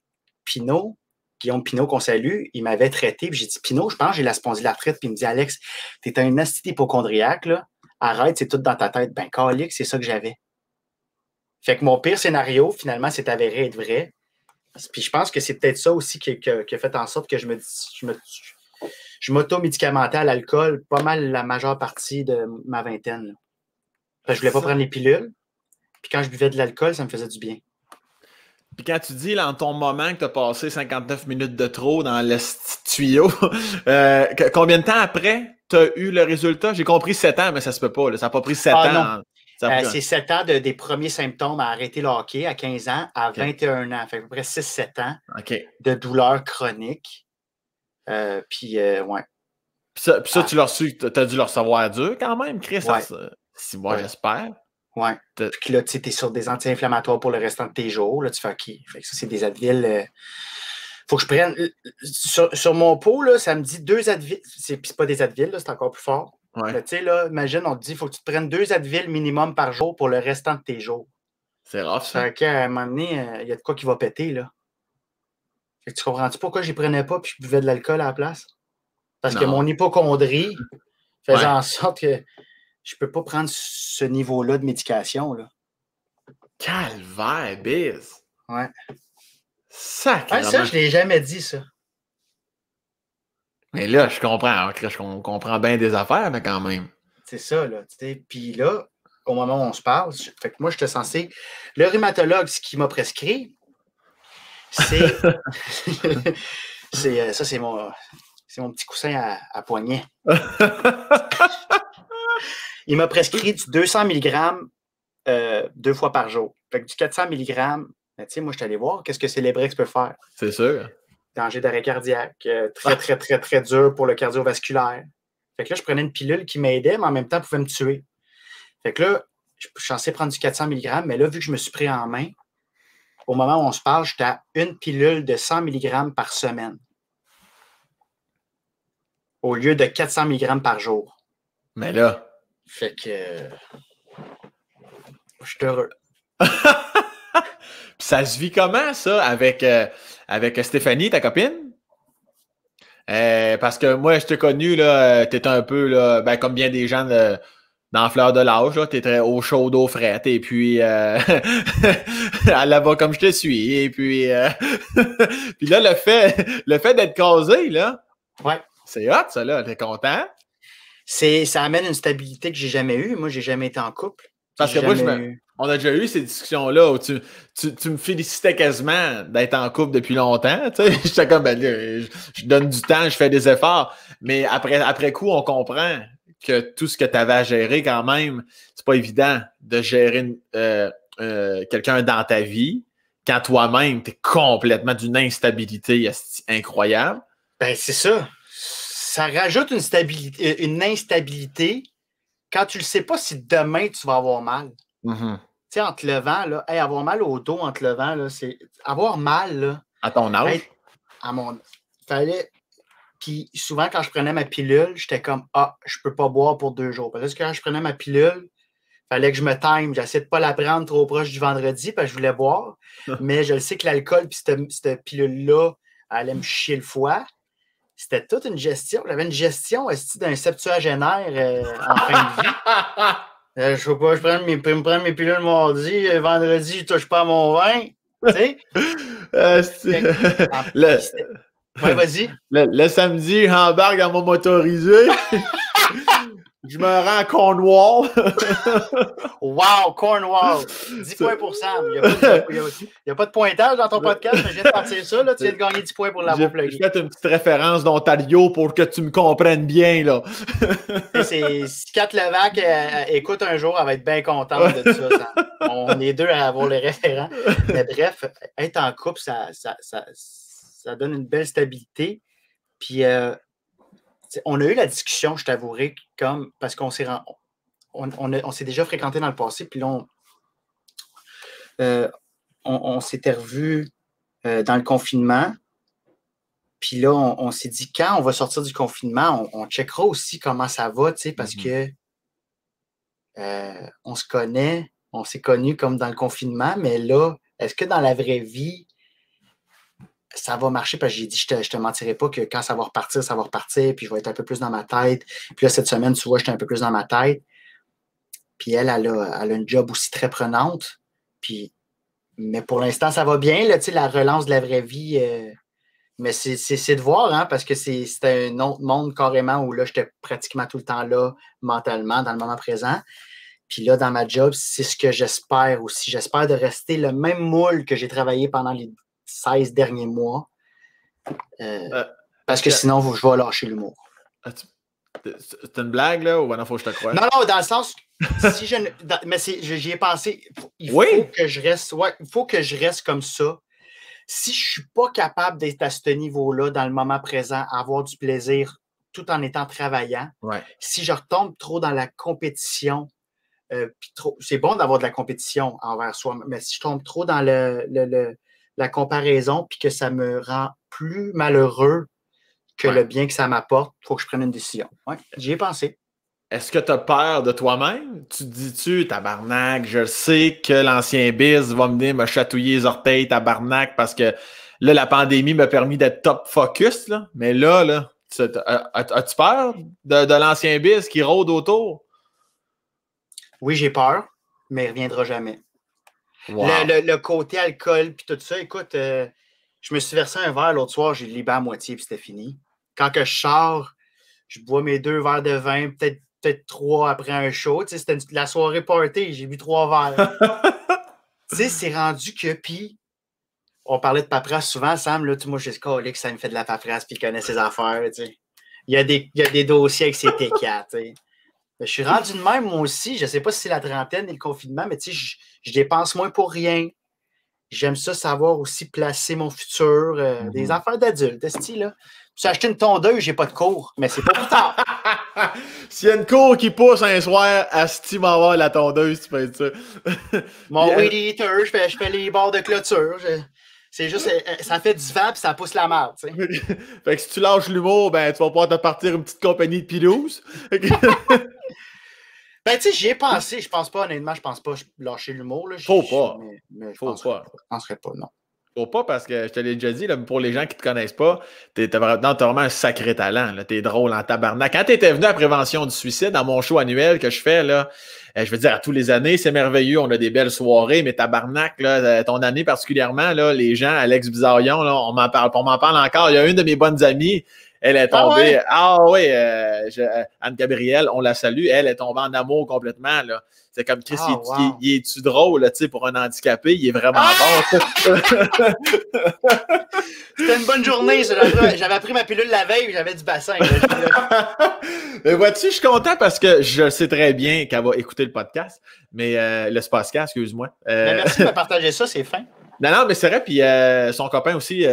Guillaume Pinot, qu'on salue, il m'avait traité, puis j'ai dit, Pinot, je pense que j'ai la spondylarthrite. Puis il me dit, Alex, t'es un asti hypochondriaque, là. Arrête, c'est tout dans ta tête. Ben, calique, c'est ça que j'avais. Fait que mon pire scénario, finalement, s'est avéré être vrai. Puis je pense que c'est peut-être ça aussi qui a fait en sorte que je m'auto-médicamentais à l'alcool pas mal la majeure partie de ma vingtaine. Là. Parce que je voulais pas prendre les pilules. Puis quand je buvais de l'alcool, ça me faisait du bien. Puis quand tu dis, là, en ton moment que tu as passé 59 minutes de trop dans le tuyau, combien de temps après tu as eu le résultat? J'ai compris 7 ans, mais ça se peut pas. Là. Ça n'a pas pris 7 ans. C'est 7 ans des premiers symptômes à arrêter le hockey à 15 ans à 21 ans. Fait à peu près 6-7 ans de douleurs chroniques. Puis, ouais. Puis ça, tu as dû le recevoir dur quand même, Chris. Si moi, j'espère. Ouais. Puis là, tu es sur des anti-inflammatoires pour le restant de tes jours. Là, tu fais OK. Fait que ça, c'est des Advil. Faut que je prenne. Sur mon pot, là, ça me dit 2 Advil. C'est pas des Advil, là, c'est encore plus fort. Ouais. Tu sais, là, imagine, on te dit il faut que tu te prennes 2 Advil minimum par jour pour le restant de tes jours. C'est rough, ça. Fait qu'à un moment donné, il y a de quoi qui va péter, là. Fait que tu comprends-tu pourquoi je ne prenais pas puis je buvais de l'alcool à la place? Parce que mon hypochondrie faisait en sorte que je ne peux pas prendre ce niveau-là de médication, là. Calvaire, biz! Ouais. Sacrément. Ça, je ne l'ai jamais dit, ça. Mais là, je comprends. On comprend bien des affaires, mais quand même. C'est ça, là. Puis là, au moment où on se parle, fait que moi, j'étais censé... Le rhumatologue, ce qu'il m'a prescrit, c'est... ça, c'est mon petit coussin à poignet. Il m'a prescrit du 200 mg 2 fois par jour. Fait que du 400 mg, tu sais, moi, je suis allé voir qu'est-ce que Célébrex peut faire. C'est sûr. Danger d'arrêt cardiaque, très, très, très, très dur pour le cardiovasculaire. Fait que là, je prenais une pilule qui m'aidait, mais en même temps, pouvait me tuer. Fait que là, je suis censé prendre du 400 mg, mais là, vu que je me suis pris en main, au moment où on se parle, j'étais à une pilule de 100 mg par semaine. Au lieu de 400 mg par jour. Mais là... Fait que... je suis heureux. Ça se vit comment, ça, avec Stéphanie, ta copine? Parce que moi, je t'ai connu, là, t'étais un peu, là, ben, comme bien des gens dans la fleur de l'âge, là, t'étais au chaud, d'eau frette, et puis elle va comme je te suis, et puis puis là, le fait d'être casé, là, c'est hot, ça, là, t'es content? Ça amène une stabilité que j'ai jamais eue. Moi, j'ai jamais été en couple. Parce que moi, on a déjà eu ces discussions-là où tu me félicitais quasiment d'être en couple depuis longtemps. Tu sais, j'étais comme, ben, je donne du temps, je fais des efforts. Mais après coup, on comprend que tout ce que tu avais à gérer quand même, c'est pas évident de gérer quelqu'un dans ta vie quand toi-même, tu es complètement d'une instabilité incroyable. Ben, c'est ça. Ça rajoute une instabilité quand tu ne sais pas si demain tu vas avoir mal. Mm-hmm. Tu sais, en te levant, là, avoir mal au dos en te levant, là, c'est avoir mal. Là, à ton âge? Fallait Puis souvent, quand je prenais ma pilule, j'étais comme, ah, je peux pas boire pour 2 jours. Parce que quand je prenais ma pilule, fallait que je me time. J'essayais de pas la prendre trop proche du vendredi parce que je voulais boire. Mais je le sais que l'alcool puis cette pilule-là allait me chier le foie. C'était toute une gestion. J'avais une gestion d'un septuagénaire en fin de vie. Je sais pas, je prends mes pilules mardi, vendredi, je touche pas à mon vin. Tu sais? Ouais, vas-y. Le samedi, j'embarque dans mon motorisé. Je me rends à Cornwall. Wow, Cornwall. 10 points pour Sam. Il n'y a pas de pointage dans ton podcast, mais je viens de partir ça. Là, tu viens de gagner 10 points pour l'avoir plugué. J'ai fait une petite référence d'Ontario pour que tu me comprennes bien. Là. Si Kat Levac écoute un jour, elle va être bien contente de ça. On est deux à avoir les référents. Mais bref, être en couple, ça donne une belle stabilité. Puis, on a eu la discussion, je t'avouerai, parce qu'on s'est déjà fréquenté dans le passé, puis là, on s'était revus dans le confinement. Puis là, on s'est dit, quand on va sortir du confinement, on checkera aussi comment ça va, tu sais, parce que on se connaît, on s'est connus comme dans le confinement, mais là, est-ce que dans la vraie vie, ça va marcher? Parce que j'ai dit, je te mentirai pas que quand ça va repartir, puis je vais être un peu plus dans ma tête. Puis là, cette semaine, tu vois, j'étais un peu plus dans ma tête. Puis elle a une job aussi très prenante. Mais pour l'instant, ça va bien, là, tu sais, la relance de la vraie vie. Mais c'est de voir, hein, parce que c'était un autre monde carrément où là, j'étais pratiquement tout le temps là, mentalement, dans le moment présent. Puis là, dans ma job, c'est ce que j'espère aussi. J'espère de rester le même moule que j'ai travaillé pendant les 16 derniers mois. Parce que sinon, je vais lâcher l'humour. C'est une blague, là, ou il faut que je te croie? Non, dans le sens, mais j'y ai pensé. Il faut que je reste. Ouais, il faut que je reste comme ça. Si je ne suis pas capable d'être à ce niveau-là, dans le moment présent, avoir du plaisir tout en étant travaillant, si je retombe trop dans la compétition, c'est bon d'avoir de la compétition envers soi, mais si je tombe trop dans la comparaison puis que ça me rend plus malheureux que le bien que ça m'apporte, il faut que je prenne une décision. Ouais, j'y ai pensé. Est-ce que tu as peur de toi-même? Tu te dis-tu, tabarnak, je sais que l'ancien biz va venir me chatouiller les orteils, tabarnak, parce que là, la pandémie m'a permis d'être top focus, là. Mais là, as-tu peur de l'ancien biz qui rôde autour? Oui, j'ai peur, mais il ne reviendra jamais. Wow. Le côté alcool puis tout ça, écoute, je me suis versé un verre l'autre soir, j'ai libéré à moitié puis c'était fini. Quand que je sors, je bois mes 2 verres de vin, peut-être 3 après un show. Tu sais, c'était la soirée party, j'ai bu 3 verres. Tu sais, c'est rendu que, puis on parlait de paperasse souvent, Sam, là, moi, je sais que ça me fait de la paperasse puis il connaît ses affaires, tu sais. Il y a des dossiers avec ses T4, tu sais. Je suis rendu de même, moi aussi. Je ne sais pas si c'est la trentaine et le confinement, mais tu sais, je dépense moins pour rien. J'aime ça savoir aussi placer mon futur. Des affaires d'adulte, esti, là. J'ai acheté une tondeuse, j'ai pas de cours, mais c'est pas plus tard. S'il y a une cour qui pousse un soir, asti m'en avoir la tondeuse, tu peux être ça. Mon weed eater, je fais les bords de clôture. C'est juste, ça fait du vent puis ça pousse la merde, tu sais. Fait que si tu lâches l'humour, ben tu vas pouvoir te partir une petite compagnie de pilouses. Ben, tu sais, j'y ai pensé. Je pense pas, honnêtement, je pense pas lâcher l'humour. Là. Faut pas. Mais je penserais pas, non. Faut pas parce que je te l'ai déjà dit, là, pour les gens qui te connaissent pas, t'as vraiment un sacré talent. Là. T'es drôle en tabarnak. Quand t'étais venu à la prévention du suicide, dans mon show annuel que je fais, là, je veux dire, à tous les années, c'est merveilleux, on a des belles soirées, mais tabarnak, là, ton année particulièrement, là, les gens, Alex Bizarillon, là, on m'en parle encore. Il y a une de mes bonnes amies, elle est tombée. Anne-Gabrielle, on la salue. Elle est tombée en amour complètement. Là. C'est comme Chris, il est-tu drôle là, pour un handicapé? Il est vraiment bon. C'était une bonne journée. J'avais pris ma pilule la veille et j'avais du bassin. Mais vois-tu, je suis content parce que je sais très bien qu'elle va écouter le podcast. Mais le Spasca, excuse-moi. Mais merci de me partager ça, c'est fin. Non, mais c'est vrai. Puis son copain aussi.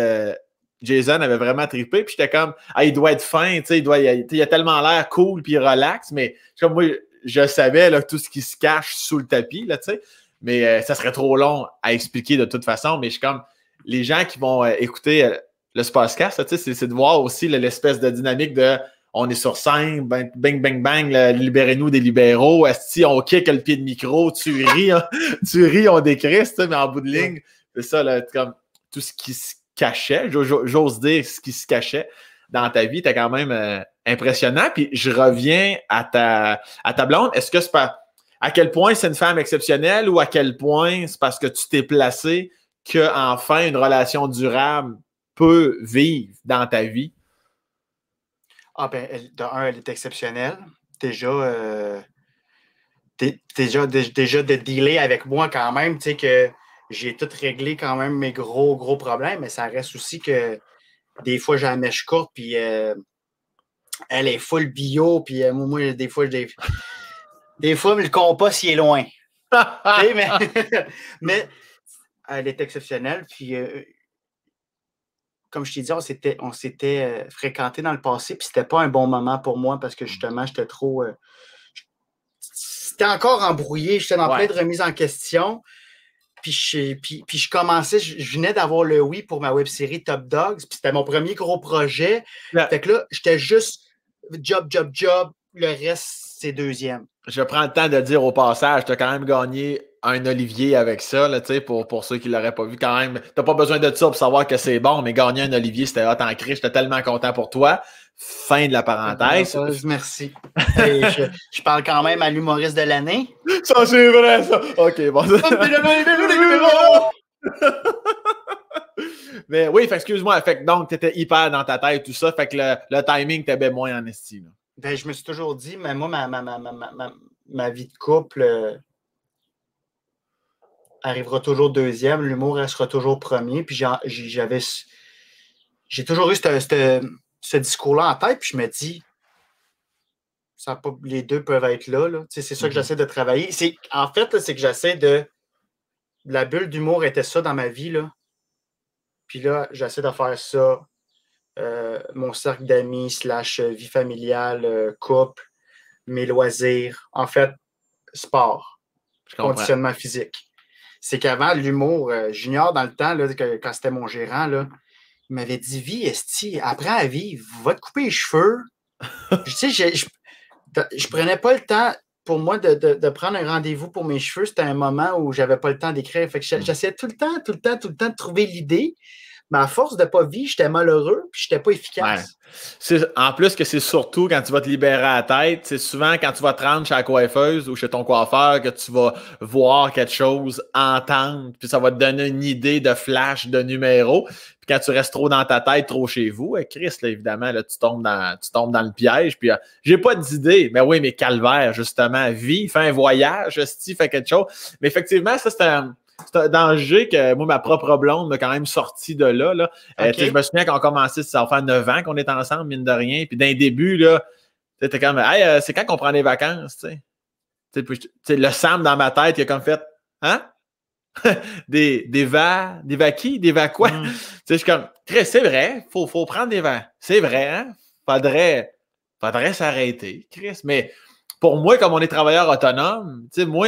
Jason avait vraiment trippé, puis j'étais comme, il doit être fin, tu sais, il a tellement l'air cool puis relax, mais comme moi, je savais là, tout ce qui se cache sous le tapis, là, tu sais, mais ça serait trop long à expliquer de toute façon, mais je suis comme, les gens qui vont écouter le Spacecast, c'est de voir aussi l'espèce de dynamique de on est sur scène, bang, bang, bang, libérez-nous des libéraux, esti, on kick le pied de micro, tu ris, hein, on décrisse, mais en bout de ligne, c'est ça, là, comme tout ce qui se cachait, j'ose dire ce qui se cachait dans ta vie, t'es quand même impressionnant. Puis je reviens à ta blonde. Est-ce que c'est à quel point c'est une femme exceptionnelle ou à quel point c'est parce que tu t'es placé qu'enfin une relation durable peut vivre dans ta vie? Ah ben, elle est exceptionnelle. Déjà de dealer avec moi quand même, tu sais que j'ai tout réglé quand même mes gros problèmes, mais ça reste aussi que des fois j'ai la mèche courte, puis elle est full bio, puis moi, des fois, le compost, il est loin. mais elle est exceptionnelle, puis comme je t'ai dit, on s'était fréquentés dans le passé, puis c'était pas un bon moment pour moi parce que justement, j'étais trop. C'était encore embrouillé, j'étais en plein de remise en question. Puis je commençais, je venais d'avoir le oui pour ma web-série Top Dogs, puis c'était mon premier gros projet. Fait que là, j'étais juste job, le reste, c'est deuxième. Je prends le temps de dire au passage, tu as quand même gagné un Olivier avec ça, là, pour ceux qui ne l'auraient pas vu quand même. Tu n'as pas besoin de ça pour savoir que c'est bon, mais gagner un Olivier, c'était hot en crise. J'étais tellement content pour toi. Fin de la parenthèse. Merci. Hey, je parle quand même à l'humoriste de l'année. Ça, c'est vrai, ça. OK, bon. Mais oui, excuse-moi. Donc, tu étais hyper dans ta tête, tout ça. Fait que le timing t'avait moins en estime. Ben, je me suis toujours dit, mais moi, ma vie de couple arrivera toujours deuxième, l'humour restera toujours premier. Puis j'ai toujours eu ce discours-là en tête, puis je me dis, les deux peuvent être là. C'est ça que j'essaie de travailler. En fait, c'est que j'essaie de. La bulle d'humour était ça dans ma vie, là. Puis là, j'essaie de faire ça. Mon cercle d'amis / vie familiale, couple, mes loisirs. En fait, sport, conditionnement physique. C'est qu'avant, l'humour, Junior, dans le temps, là, quand c'était mon gérant, là, il m'avait dit, Vie, esti, apprends à vivre, va te couper les cheveux. Je prenais pas le temps pour moi de prendre un rendez-vous pour mes cheveux. C'était un moment où j'avais pas le temps d'écrire. Fait que j'essayais tout le temps de trouver l'idée. Mais à force de ne pas vivre, j'étais malheureux puis je n'étais pas efficace. Ouais. En plus que c'est surtout quand tu vas te libérer à la tête, c'est souvent quand tu vas te rendre chez la coiffeuse ou chez ton coiffeur que tu vas voir quelque chose, entendre, puis ça va te donner une idée de flash, de numéro. Puis quand tu restes trop dans ta tête, trop chez vous, Chris, là, évidemment, là, tu tombes dans le piège. Puis j'ai pas d'idée. Mais oui, mais calvaire, justement, vis, fais un voyage, fais quelque chose. Mais effectivement, ça, c'est un danger que moi, ma propre blonde m'a quand même sorti de là. Okay. Je me souviens qu'on commençait, ça va faire 9 ans qu'on est ensemble, mine de rien. Puis d'un début, là, t'es comme, hey, c'est quand qu'on prend des vacances, tu sais. Le Sam dans ma tête, il a comme fait, hein? des quoi? Je suis comme, c'est vrai, faut prendre des vents. C'est vrai, hein? Faudrait s'arrêter, Chris. Mais pour moi, comme on est travailleur autonome, tu sais, moi,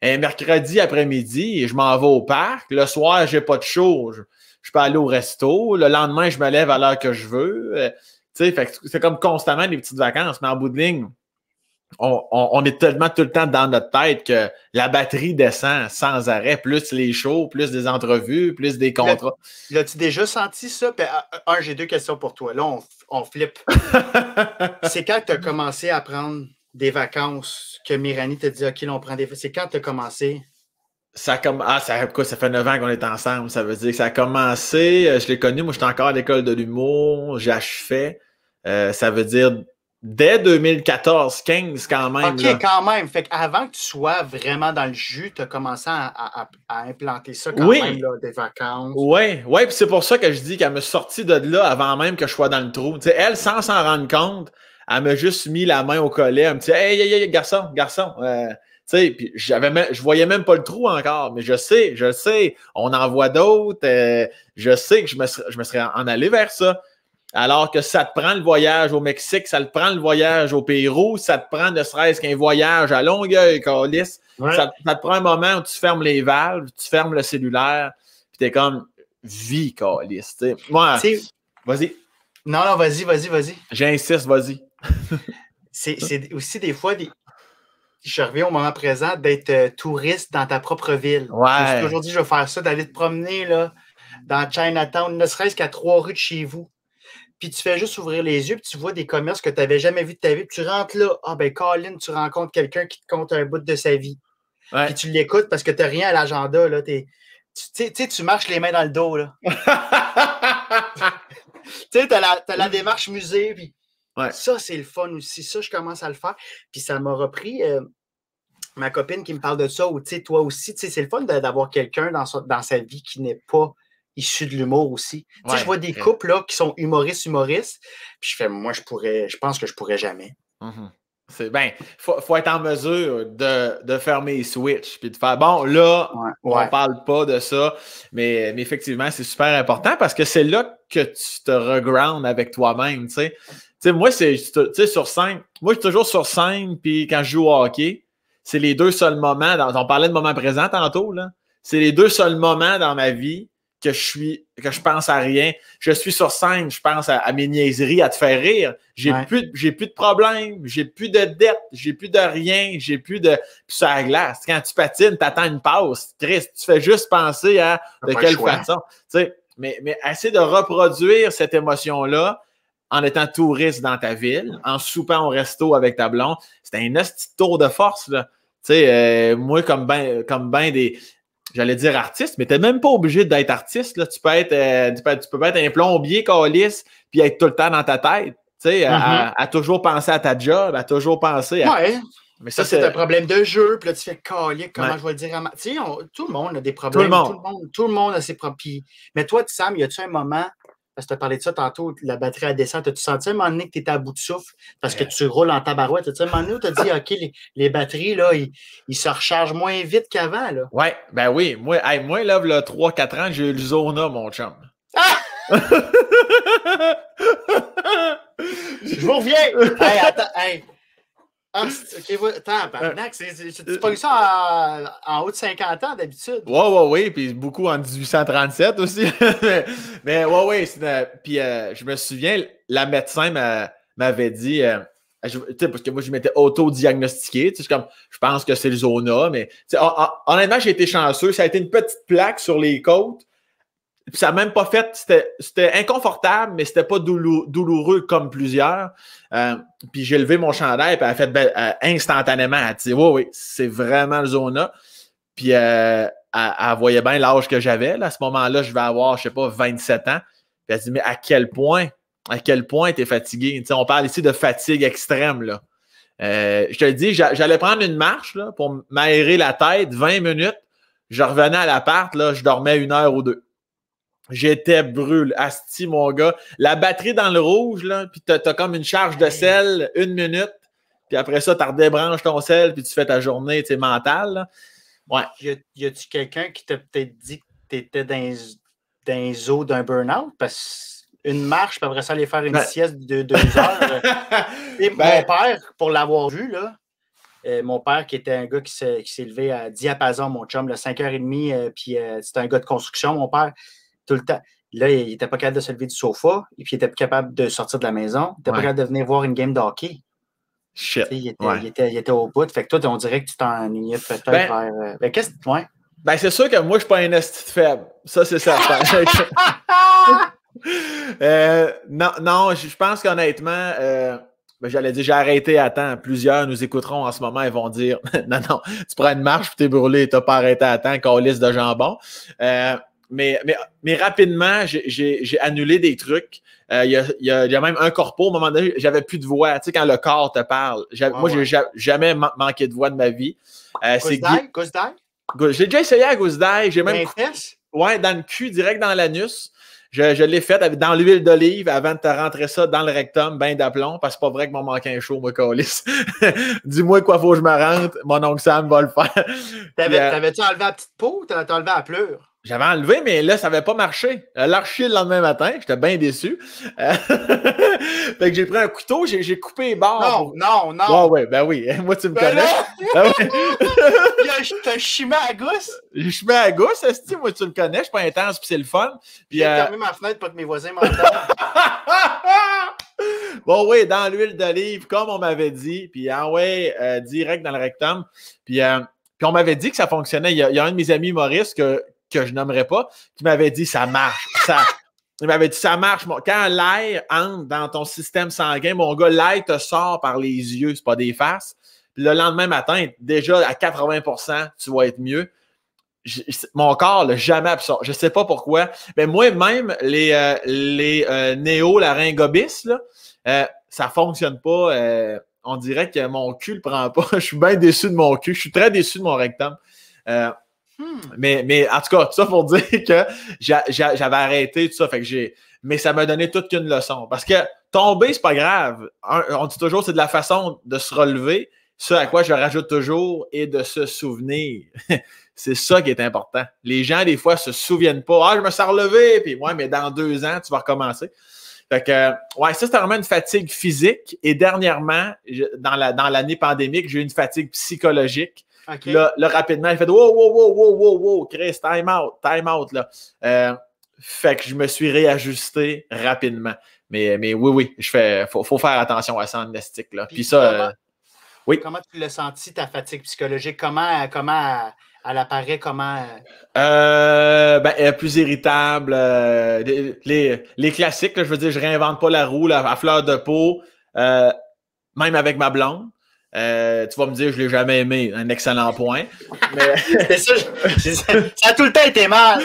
un mercredi après-midi, je m'en vais au parc. Le soir, j'ai pas de show. Je peux aller au resto. Le lendemain, je me lève à l'heure que je veux. C'est comme constamment des petites vacances. Mais en bout de ligne, on est tellement tout le temps dans notre tête que la batterie descend sans arrêt. Plus les shows, plus des entrevues, plus des contrats. L'as-tu déjà senti ça? J'ai 2 questions pour toi. Là, on flippe. C'est quand tu as commencé à prendre des vacances que Mirani t'a dit, OK, là, on prend des vacances. C'est quand tu as commencé? Ça fait 9 ans qu'on est ensemble. Ça veut dire que ça a commencé, je l'ai connu, moi, j'étais encore à l'école de l'humour, j'achevais. Ça veut dire dès 2014-15 quand même. OK, là. Quand même. Fait qu'avant que tu sois vraiment dans le jus, tu as commencé à implanter ça quand même, là, des vacances. Oui, puis c'est pour ça que je dis qu'elle m'a sorti de là avant même que je sois dans le trou. T'sais, elle, sans s'en rendre compte, elle m'a juste mis la main au collet. Elle me dit « Hey, garçon. » Puis je voyais même pas le trou encore, mais je sais, on en voit d'autres. Je sais que je me serais en allé vers ça. Alors que ça te prend le voyage au Mexique, ça te prend le voyage au Pérou, ça te prend ne serait-ce qu'un voyage à Longueuil, câlisse. Ouais. Ça te prend un moment où tu fermes les valves, tu fermes le cellulaire, puis t'es comme vie, câlisse. Moi, Vas-y. Non, vas-y. J'insiste, vas-y. C'est aussi des fois, je reviens au moment présent, d'être touriste dans ta propre ville. Ouais. Je me suis toujours dit, je vais faire ça, d'aller te promener là, dans Chinatown, ne serait-ce qu'à 3 rues de chez vous. Puis tu fais juste ouvrir les yeux, puis tu vois des commerces que tu n'avais jamais vus de ta vie, puis tu rentres là, Colin, tu rencontres quelqu'un qui te compte un bout de sa vie. Ouais. Puis tu l'écoutes parce que tu n'as rien à l'agenda. Là, tu marches les mains dans le dos. Là. Tu sais, tu as la démarche musée, puis ça, c'est le fun aussi. Ça, je commence à le faire. Puis ça m'a repris ma copine qui me parle de ça, ou toi aussi, c'est le fun d'avoir quelqu'un dans sa vie qui n'est pas issu de l'humour aussi. Ouais, je vois des couples là, qui sont humoristes, puis je fais, moi, je pense que je pourrais jamais. Mm-hmm. Faut être en mesure de fermer les switches puis de faire, bon, là, on parle pas de ça, mais effectivement, c'est super important parce que c'est là que tu te regroundes avec toi-même, tu sais. Moi, sur scène, moi, je suis toujours sur scène, puis quand je joue au hockey, c'est les 2 seuls moments, on parlait de moment présent tantôt, là, c'est les 2 seuls moments dans ma vie que je pense à rien. Je suis sur scène, je pense à mes niaiseries, à te faire rire. J'ai plus de problèmes, j'ai plus de dettes, j'ai plus de rien, j'ai plus de... Puis sur la glace, quand tu patines, t'attends une passe. Chris, tu fais juste penser à de quelle façon. Tu sais, mais essayer de reproduire cette émotion-là en étant touriste dans ta ville, en soupant au resto avec ta blonde, c'est un petit tour de force, là. Tu sais, moi, comme ben des... J'allais dire artiste, mais tu n'es même pas obligé d'être artiste. Là. Tu peux être un plombier calice puis être tout le temps dans ta tête. Tu sais, à toujours penser à ta job, à toujours penser à. Ouais. Mais ça, c'est un problème de jeu. Puis là, tu fais calique, comment je vais le dire à tu sais, tout le monde a des problèmes. Tout le monde a ses propres. Mais toi, Sam, y a-tu un moment, parce que tu as parlé de ça tantôt, la batterie à descente, as-tu senti à un moment donné que tu étais à bout de souffle parce que tu roules en tabarouette? As-tu un moment donné où tu as dit, OK, les batteries, là, ils se rechargent moins vite qu'avant, là? Ouais, ben oui. Moi là, il y a 3-4 ans, j'ai eu le Zona, mon chum. Ah! Je vous reviens! Hey, attends, hey! Ah, OK, attends, tu pognes ça en haut de 50 ans, d'habitude? Oui, puis beaucoup en 1837 aussi. mais puis je me souviens, la médecin m'avait dit, parce que moi, je m'étais auto-diagnostiqué, je pense que c'est le Zona, mais honnêtement, j'ai été chanceux. Ça a été une petite plaque sur les côtes. Puis ça n'a même pas fait, c'était inconfortable, mais c'était pas douloureux comme plusieurs. Puis j'ai levé mon chandail, puis elle a fait instantanément, elle a dit oui, c'est vraiment le Zona. Puis elle voyait bien l'âge que j'avais. Là, à ce moment-là, je vais avoir, je sais pas, 27 ans. Puis elle dit, mais à quel point t'es fatigué? T'sais, on parle ici de fatigue extrême, là. Je te le dis, j'allais prendre une marche là, pour m'aérer la tête, 20 minutes. Je revenais à l'appart, là, je dormais 1 heure ou 2. J'étais brûlé. Asti, mon gars. La batterie dans le rouge, là, puis t'as comme une charge de sel, 1 minute, puis après ça, tu redébranches ton sel, puis tu fais ta journée mentale. Là. Ouais. Y a-tu quelqu'un qui t'a peut-être dit que tu étais dans les eaux d'un burn-out? Parce qu'une marche, puis après ça, aller faire une sieste de 2 heures. Et mon père, pour l'avoir vu, là, mon père, qui était un gars qui s'est levé à diapason, mon chum, là, 5h30, puis c'était un gars de construction, mon père. Tout le temps. Là, il n'était pas capable de se lever du sofa, et puis il n'était plus capable de sortir de la maison. Il n'était pas capable de venir voir une game de hockey. Shit. Il était au bout. Fait que toi, on dirait que tu t'ennuyais peut-être vers. Qu'est-ce que. Ouais. Ben, c'est sûr que moi, je ne suis pas un esti de faible. Ça, c'est certain. Non, je pense qu'honnêtement, j'allais dire, j'ai arrêté à temps. Plusieurs nous écouteront en ce moment et vont dire non, tu prends une marche puis t'es brûlé, tu n'as pas arrêté à temps, calice de jambon. Mais rapidement, j'ai annulé des trucs. Il y a même un corpo, au moment donné, j'avais plus de voix. Tu sais, quand le corps te parle. Moi, j'ai jamais manqué de voix de ma vie. Goose Die? J'ai déjà essayé à Goose Die. J'ai même dans le cul, direct dans l'anus. Je l'ai fait dans l'huile d'olive avant de te rentrer ça dans le rectum, ben d'aplomb, parce que c'est pas vrai que mon manquin chaud, moi, calisse. Dis-moi quoi faut que je me rentre, mon oncle Sam va le faire. T'avais-tu enlevé la petite peau ou t'as enlevé la pleure? J'avais enlevé, mais là, ça n'avait pas marché. Elle a lâché le lendemain matin. J'étais bien déçu. Fait que j'ai pris un couteau, j'ai coupé les barres. Non. Ouais, ben oui. Moi, tu me connais. Ben oui. T'as chimé à gousse? J'ai chimé à gousse, esti. Moi, tu me connais. Je suis pas intense, puis c'est le fun. Puis, j'ai fermé ma fenêtre pour que mes voisins m'entendent. Bon, oui, dans l'huile d'olive, comme on m'avait dit. Puis, direct dans le rectum. Puis on m'avait dit que ça fonctionnait. Il y a un de mes amis humoristes que je nommerais pas, qui m'avait dit ça marche. Il m'avait dit ça marche. Quand l'air entre dans ton système sanguin, mon gars, l'air te sort par les yeux, c'est pas des faces. Puis le lendemain matin, déjà à 80%, tu vas être mieux. Mon corps l'a jamais absorbé. Je sais pas pourquoi. Mais moi-même, les néo-laryngobis, là, ça fonctionne pas. On dirait que mon cul le prend pas. Je suis bien déçu de mon cul. Je suis très déçu de mon rectum. Mais en tout cas, tout ça pour dire que j'avais arrêté tout ça. Fait que mais ça m'a donné toute qu'une leçon. Parce que tomber, c'est pas grave. On dit toujours c'est de la façon de se relever. Ce à quoi je rajoute toujours et de se souvenir. C'est ça qui est important. Les gens, des fois, se souviennent pas. Ah, je me suis relevé. Puis ouais, mais dans 2 ans, tu vas recommencer. Fait que, ça, c'était vraiment une fatigue physique. Et dernièrement, dans l'année pandémique, j'ai eu une fatigue psychologique. Okay. Là, rapidement, il fait wow, Chris, time out, là. Fait que je me suis réajusté rapidement. Mais oui, faut faire attention à ça en gymnastique, là. Puis ça, oui. Comment tu l'as senti, ta fatigue psychologique? Comment elle apparaît? Plus irritable. Les classiques, là, je veux dire, je réinvente pas la roue là, à fleur de peau. Même avec ma blonde. Tu vas me dire, je ne l'ai jamais aimé. Un excellent point. Mais... c'est ça, ça a tout le temps été mal.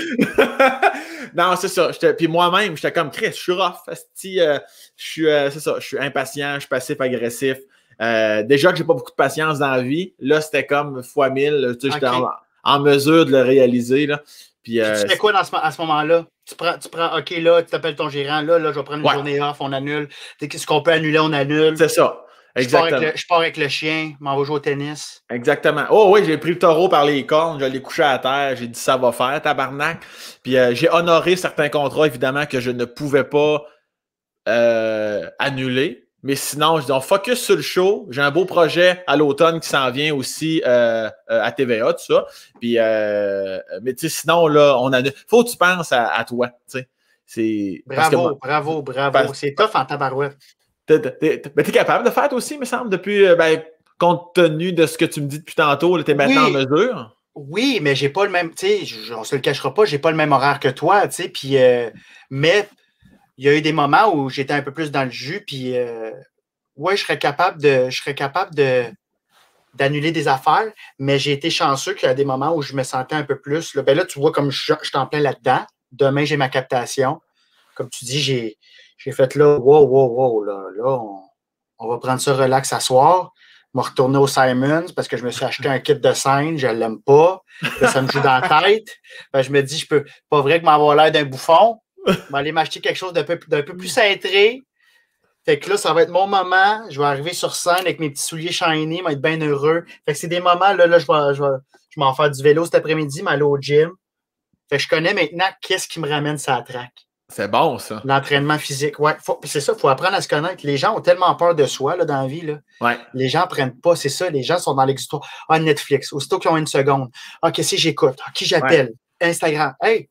Non, c'est ça. Puis moi-même, j'étais comme Chris, je suis rough. C'est ça, je suis impatient, je suis passif-agressif. Déjà que j'ai pas beaucoup de patience dans la vie, là, c'était comme fois 1000. Tu sais, j'étais en mesure de le réaliser. Là. Puis, tu fais quoi à ce moment-là? Tu prends, OK, là, tu t'appelles ton gérant, là, je vais prendre une journée off, on annule. Qu'est-ce qu'on peut annuler, on annule. C'est ça. Exactement. Je pars avec le chien, m'en vais jouer au tennis. Exactement. Oh oui, j'ai pris le taureau par les cornes, je l'ai couché à terre, j'ai dit ça va faire, tabarnak. Puis j'ai honoré certains contrats, évidemment, que je ne pouvais pas annuler. Mais sinon, je dis on focus sur le show. J'ai un beau projet à l'automne qui s'en vient aussi à TVA, tout ça. Puis, mais tu sais, sinon, là, on annule. Faut que tu penses à toi, tu sais. Bravo. C'est tough en tabarouette. Mais t'es capable de faire aussi, il me semble, depuis, compte tenu de ce que tu me dis depuis tantôt, t'es maintenant en mesure. Oui, mais j'ai pas le même, tu sais, on se le cachera pas, j'ai pas le même horaire que toi, tu sais, puis, mais il y a eu des moments où j'étais un peu plus dans le jus, puis, ouais, je serais capable d'annuler des affaires, mais j'ai été chanceux qu'il y a des moments où je me sentais un peu plus, là, là, tu vois, comme je t'en plein là-dedans, demain, j'ai ma captation, comme tu dis, j'ai fait là, wow, là, on va prendre ça relax à soir. Je vais retourner au Simons parce que je me suis acheté un kit de scène, je ne l'aime pas. Là, ça me joue dans la tête. Ben, je me dis, pas vrai que m'avoir l'air d'un bouffon. Je vais aller m'acheter quelque chose d'un peu plus cintré. Fait que là, ça va être mon moment. Je vais arriver sur scène avec mes petits souliers shiny, je vais être bien heureux. Fait que c'est des moments, là, je vais en faire du vélo cet après-midi, m'aller au gym. Fait que je connais maintenant qu'est-ce qui me ramène ça à traque. C'est bon, ça. L'entraînement physique, ouais. C'est ça, il faut apprendre à se connaître. Les gens ont tellement peur de soi là, dans la vie. Là. Ouais. Les gens ne prennent pas, c'est ça. Les gens sont dans l'existoire. Ah, Netflix, aussitôt qu'ils ont une seconde. Ah, qu'est-ce que j'écoute? Ah, qui j'appelle? Ouais. Instagram. Hey,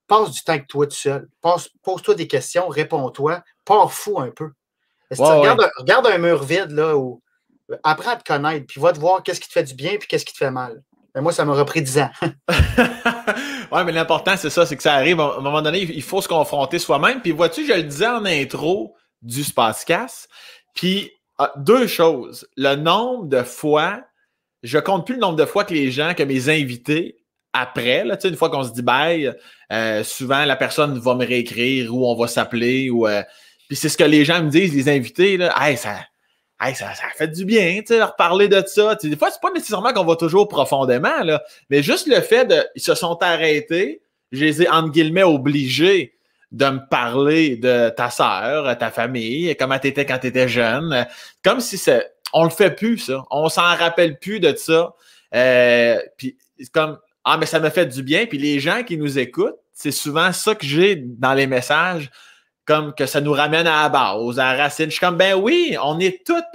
passe du temps avec toi tout seul. Pose-toi des questions, réponds-toi. Pars fou un peu. Regarde un mur vide, là, où apprends à te connaître, puis va te voir qu'est-ce qui te fait du bien et qu'est-ce qui te fait mal. Mais moi, ça m'aurait pris 10 ans. Oui, mais l'important, c'est ça, c'est que ça arrive. À un moment donné, il faut se confronter soi-même. Puis vois-tu, je le disais en intro du Spacecast. Puis 2 choses. Le nombre de fois, je compte plus le nombre de fois que mes invités, après, là, une fois qu'on se dit bye, souvent la personne va me réécrire ou on va s'appeler. Puis c'est ce que les gens me disent, les invités, là, hey, ça fait du bien, tu sais, leur parler de ça. T'sais, des fois, c'est pas nécessairement qu'on va toujours profondément, là, mais juste le fait ils se sont arrêtés, je les ai, entre guillemets, obligés de me parler de ta sœur, ta famille, comment t'étais quand t'étais jeune. Comme si on le fait plus, ça. On s'en rappelle plus de ça. Puis, comme, Ah, mais ça me fait du bien. Puis les gens qui nous écoutent, c'est souvent ça que j'ai dans les messages, comme que ça nous ramène à la base, à la racine. Je suis comme, ben oui, on est toutes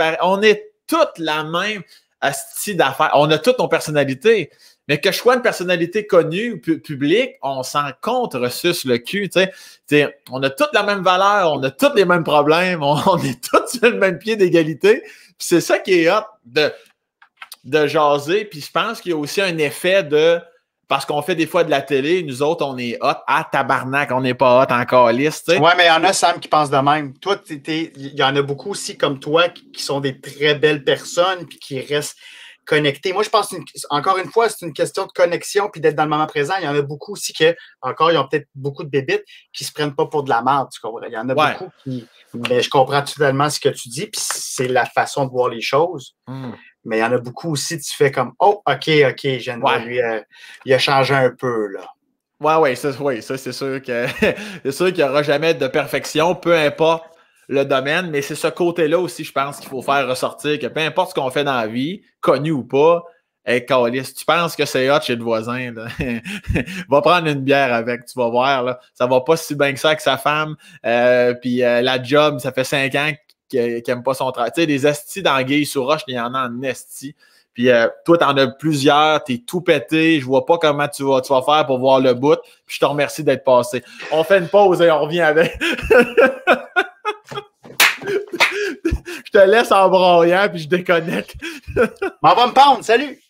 la même asti d'affaires. On a toutes nos personnalités. Mais que je sois une personnalité connue ou publique, on s'en contre suce le cul. T'sais, on a toutes la même valeur, on a tous les mêmes problèmes, on est tous sur le même pied d'égalité. Puis c'est ça qui est hot de jaser. Puis je pense qu'il y a aussi un effet de... Parce qu'on fait des fois de la télé, nous autres, on est hot. Ah, tabarnak, on n'est pas hot en calice. Ouais, mais il y en a, Sam, qui pensent de même. Toi, il y en a beaucoup aussi comme toi qui sont des très belles personnes puis qui restent connectés. Moi, je pense, encore une fois, c'est une question de connexion puis d'être dans le moment présent. Il y en a beaucoup aussi qui, encore, ils ont peut-être beaucoup de bébites qui se prennent pas pour de la merde. Tu comprends? Il y en a beaucoup qui... Mais je comprends totalement ce que tu dis puis c'est la façon de voir les choses. Mais il y en a beaucoup aussi, tu fais comme, oh, OK, je viens de voir lui, il a changé un peu, là. Oui, ça c'est sûr que c'est sûr qu'il n'y aura jamais de perfection, peu importe le domaine, mais c'est ce côté-là aussi, je pense, qu'il faut faire ressortir, que peu importe ce qu'on fait dans la vie, connu ou pas, hey, câlisse, tu penses que c'est hot chez le voisin, là. Va prendre une bière avec, tu vas voir, là. Ça va pas si bien que ça avec sa femme, puis la job, ça fait 5 ans qu'il n'aime pas son travail. Tu sais, des estis d'anguilles sur roche, il y en a en esti. Puis toi, t'en as plusieurs, t'es tout pété, je vois pas comment tu vas faire pour voir le bout. Puis je te remercie d'être passé. On fait une pause et on revient avec. Je te laisse en broyant puis je déconnecte. M'en va me pendre, salut!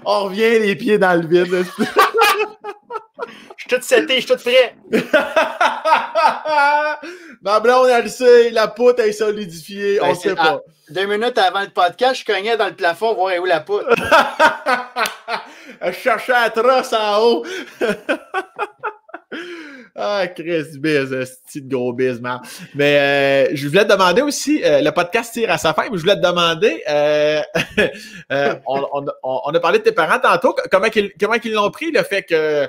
On revient les pieds dans le vide. Je suis tout seté, je suis tout frais. Ma blonde, elle sait, la poutre est solidifiée, Ben, on sait pas. 2 minutes avant le podcast, je cognais dans le plafond voir où la poutre. Je cherchais la trosse en haut. Ah, Chris, biz, petit gros biz, man. Mais je voulais te demander aussi, le podcast tire à sa fin, mais je voulais te demander, on a parlé de tes parents tantôt, comment ils l'ont pris, le fait que,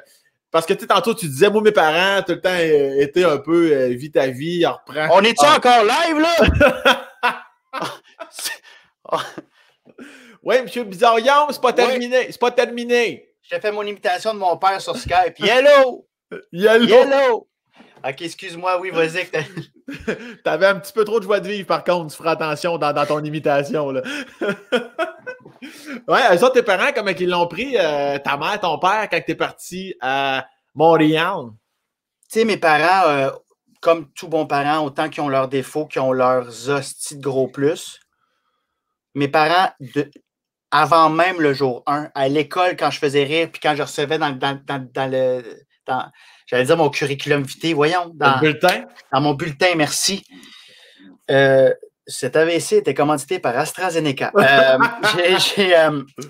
parce que tu sais, tantôt tu disais, moi mes parents, tout le temps, étaient un peu, vis ta vie, on reprend. On est-tu encore live, là? Oui, M. Bizarillon, c'est pas terminé, c'est pas terminé. J'ai fait mon imitation de mon père sur Skype. Hello! Hello! OK, excuse-moi, oui, vas-y. T'avais un petit peu trop de joie de vivre, par contre, tu feras attention dans ton imitation, là. Ouais, eux autres, tes parents, comment ils l'ont pris, ta mère, ton père, quand t'es parti à Montréal? Tu sais, mes parents, comme tout bon parent, autant qu'ils ont leurs défauts, qu'ils ont leurs hosties de gros plus, mes parents, avant même le jour 1, à l'école, quand je faisais rire, puis quand je recevais j'allais dire mon curriculum vitae, voyons. Le bulletin? Dans mon bulletin, merci. Cet AVC était commandité par AstraZeneca.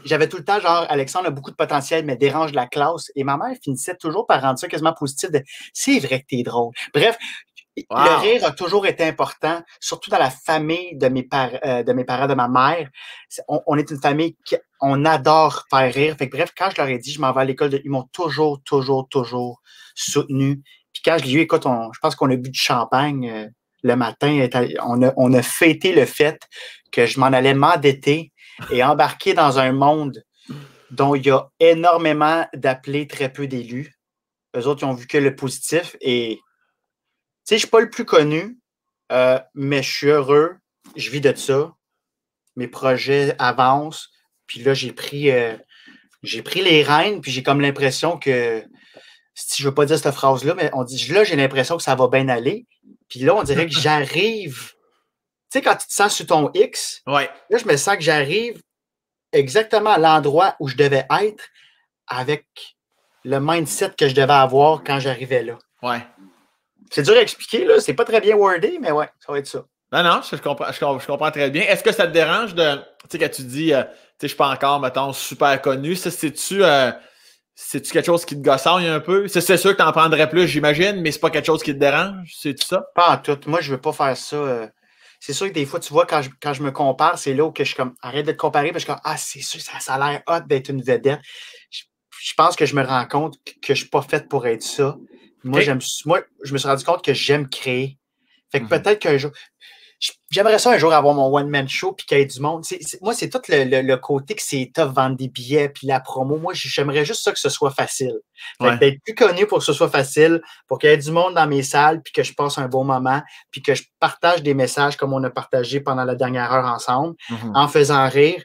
J'avais tout le temps, genre, Alexandre a beaucoup de potentiel, mais dérange la classe. Et ma mère finissait toujours par rendre ça quasiment positif. C'est vrai que t'es drôle. Bref, le rire a toujours été important, surtout dans la famille de mes parents, de ma mère. On est une famille on adore faire rire. Fait que, bref, quand je leur ai dit, je m'en vais à l'école, ils m'ont toujours soutenu. Puis quand je l'ai eu, écoute, je pense qu'on a bu du champagne le matin. On a fêté le fait que je m'en allais m'endetter et embarquer dans un monde dont il y a énormément d'appelés, très peu d'élus. Eux autres, ils ont vu que le positif. Et tu sais, je ne suis pas le plus connu, mais je suis heureux. Je vis de ça. Mes projets avancent. Puis là, j'ai pris les rênes, puis j'ai comme l'impression que, si je ne veux pas dire cette phrase-là, mais on dit, là, j'ai l'impression que ça va bien aller. Puis là, on dirait que j'arrive. Tu sais, quand tu te sens sur ton X, ouais. Là, je me sens que j'arrive exactement à l'endroit où je devais être avec le mindset que je devais avoir quand j'arrivais là. Ouais. C'est dur à expliquer, là. C'est pas très bien wordé, mais ouais, ça va être ça. Non, je comprends très bien. Est-ce que ça te dérange de. Tu sais, quand tu dis, tu sais, je suis pas encore, mettons, super connu, ça, c'est-tu quelque chose qui te gossaille un peu? C'est sûr que t'en prendrais plus, j'imagine, mais c'est pas quelque chose qui te dérange? C'est-tu ça? Pas en tout. Moi, je veux pas faire ça. C'est sûr que des fois, tu vois, quand je me compare, c'est là où que je suis comme, arrête de te comparer, parce que je suis comme, c'est sûr, ça a l'air hot d'être une vedette. Je pense que je me rends compte que je suis pas faite pour être ça. Moi, je me suis rendu compte que j'aime créer. Fait que peut-être qu'un jour, J'aimerais ça un jour avoir mon one-man show puis qu'il y ait du monde. Moi, c'est tout le côté que c'est tough vendre des billets puis la promo. Moi, j'aimerais juste ça que ce soit facile. D'être plus connu pour que ce soit facile, pour qu'il y ait du monde dans mes salles puis que je passe un bon moment puis que je partage des messages comme on a partagé pendant la dernière heure ensemble en faisant rire.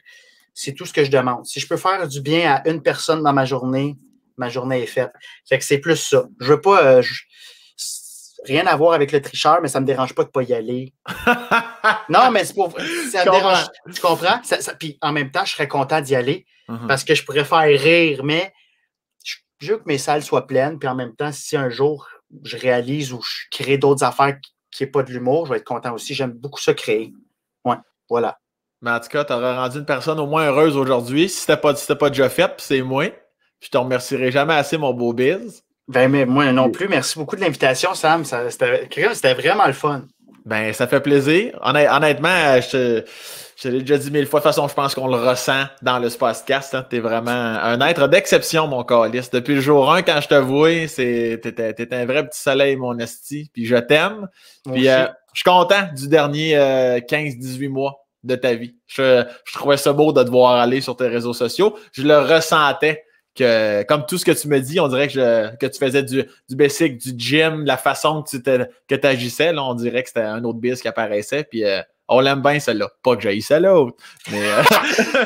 C'est tout ce que je demande. Si je peux faire du bien à une personne dans ma journée est faite. Fait que c'est plus ça. Je veux pas... rien à voir avec le tricheur, mais ça me dérange pas de pas y aller. Non, mais c'est pour... Ça me dérange. Tu comprends? Puis en même temps, je serais content d'y aller parce que je pourrais faire rire, mais je veux que mes salles soient pleines. Puis en même temps, si un jour je réalise ou je crée d'autres affaires qui n'est pas de l'humour, je vais être content aussi. J'aime beaucoup ça créer. Ouais, voilà. Mais en tout cas, tu aurais rendu une personne au moins heureuse aujourd'hui. Si c'était pas déjà fait, puis c'est moi. Je te remercierai jamais assez, mon beau biz. Ben, mais moi non plus. Merci beaucoup de l'invitation, Sam. C'était vraiment le fun. Ben, ça fait plaisir. Honnêtement, je te l'ai déjà dit 1000 fois. De toute façon, je pense qu'on le ressent dans le podcast. Hein. T'es vraiment un être d'exception, mon calice. Depuis le jour 1, quand je te vois, t'es un vrai petit soleil, mon esti. Puis je t'aime. Puis je suis content du dernier 15-18 mois de ta vie. Je trouvais ça beau de te voir aller sur tes réseaux sociaux. Je le ressentais. Que, comme tout ce que tu me dis, on dirait que tu faisais du basic, du gym, la façon que tu agissais, là, on dirait que c'était un autre biz qui apparaissait, puis on l'aime bien, celle-là. Pas que j'haïssais l'autre, mais...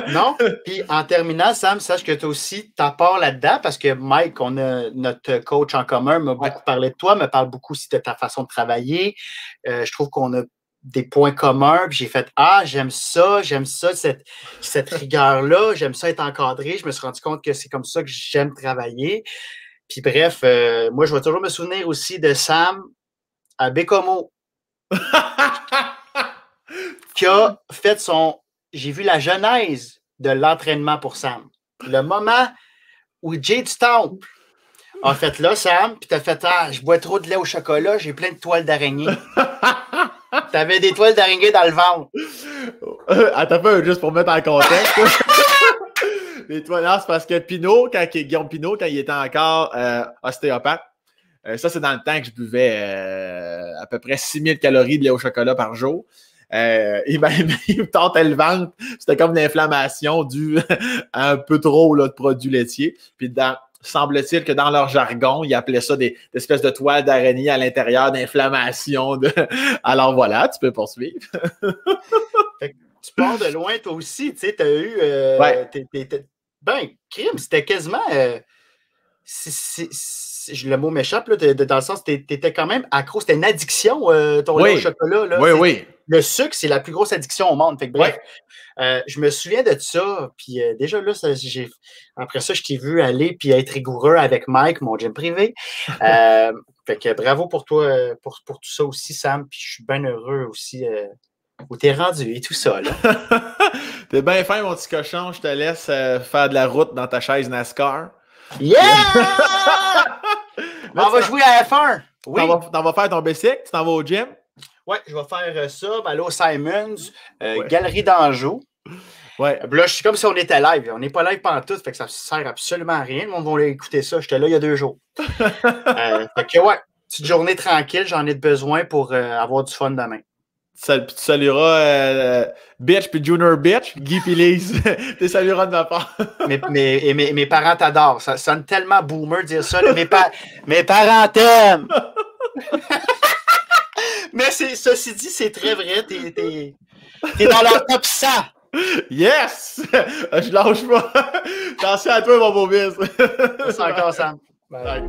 Non, puis en terminant, Sam, sache que toi aussi, ta part là-dedans, parce que Mike, notre coach en commun, m'a beaucoup parlé de toi, me parle beaucoup aussi de ta façon de travailler. Je trouve qu'on a des points communs, puis j'ai fait j'aime ça, cette rigueur-là, j'aime ça être encadré. Je me suis rendu compte que c'est comme ça que j'aime travailler. Puis bref, moi, je vais toujours me souvenir aussi de Sam à Bécomo qui a fait j'ai vu la genèse de l'entraînement pour Sam. Le moment où Jay du Temple a fait là, Sam, puis t'as fait je bois trop de lait au chocolat, j'ai plein de toiles d'araignée. T'avais des toiles d'araignée dans le ventre. Attends pas, juste pour mettre en contexte. Les toiles, non, c'est parce que Guillaume Pinot, quand il était encore ostéopathe, ça, c'est dans le temps que je buvais à peu près 6000 calories de lait au chocolat par jour. Il me tentait le ventre. C'était comme une inflammation due à un peu trop là, de produits laitiers. Puis semble-t-il que dans leur jargon, ils appelaient ça des espèces de toiles d'araignée à l'intérieur d'inflammation. Alors voilà, tu peux poursuivre. Tu pars de loin, toi aussi. Tu sais, tu as eu... crime, c'était quasiment... le mot m'échappe, là, dans le sens, tu étais quand même accro. C'était une addiction, ton lait au chocolat. Là, oui. Le sucre, c'est la plus grosse addiction au monde. Fait que, bref, je me souviens de ça. Puis déjà, là, après ça, je t'ai vu aller puis être rigoureux avec Mike, mon gym privé. Fait que bravo pour toi, pour tout ça aussi, Sam. Puis je suis bien heureux aussi où t'es rendu et tout ça. Là. T'es bien fin, mon petit cochon. Je te laisse faire de la route dans ta chaise NASCAR. Yeah! On va jouer à F1. Oui. T'en vas faire ton bicycle? Tu t'en vas au gym? Oui, je vais faire ça. Aller au Simons, Galerie d'Anjou. Ouais. Là, je suis comme si on était live. On n'est pas live pantoute, fait que ça ne sert absolument à rien. Le monde va écouter ça. J'étais là il y a 2 jours. Fait que petite journée tranquille. J'en ai besoin pour avoir du fun demain. Tu salueras Bitch puis Junior Bitch, Guy puis Lise. Tu salueras de ma part. mes parents t'adorent. Ça sonne tellement boomer de dire ça. Là. Mes parents t'aiment. Mais ceci dit, c'est très vrai. T'es dans leur top 100. Yes! Je lâche pas. Attention à toi, mon beau bis. C'est encore Sam. Bye.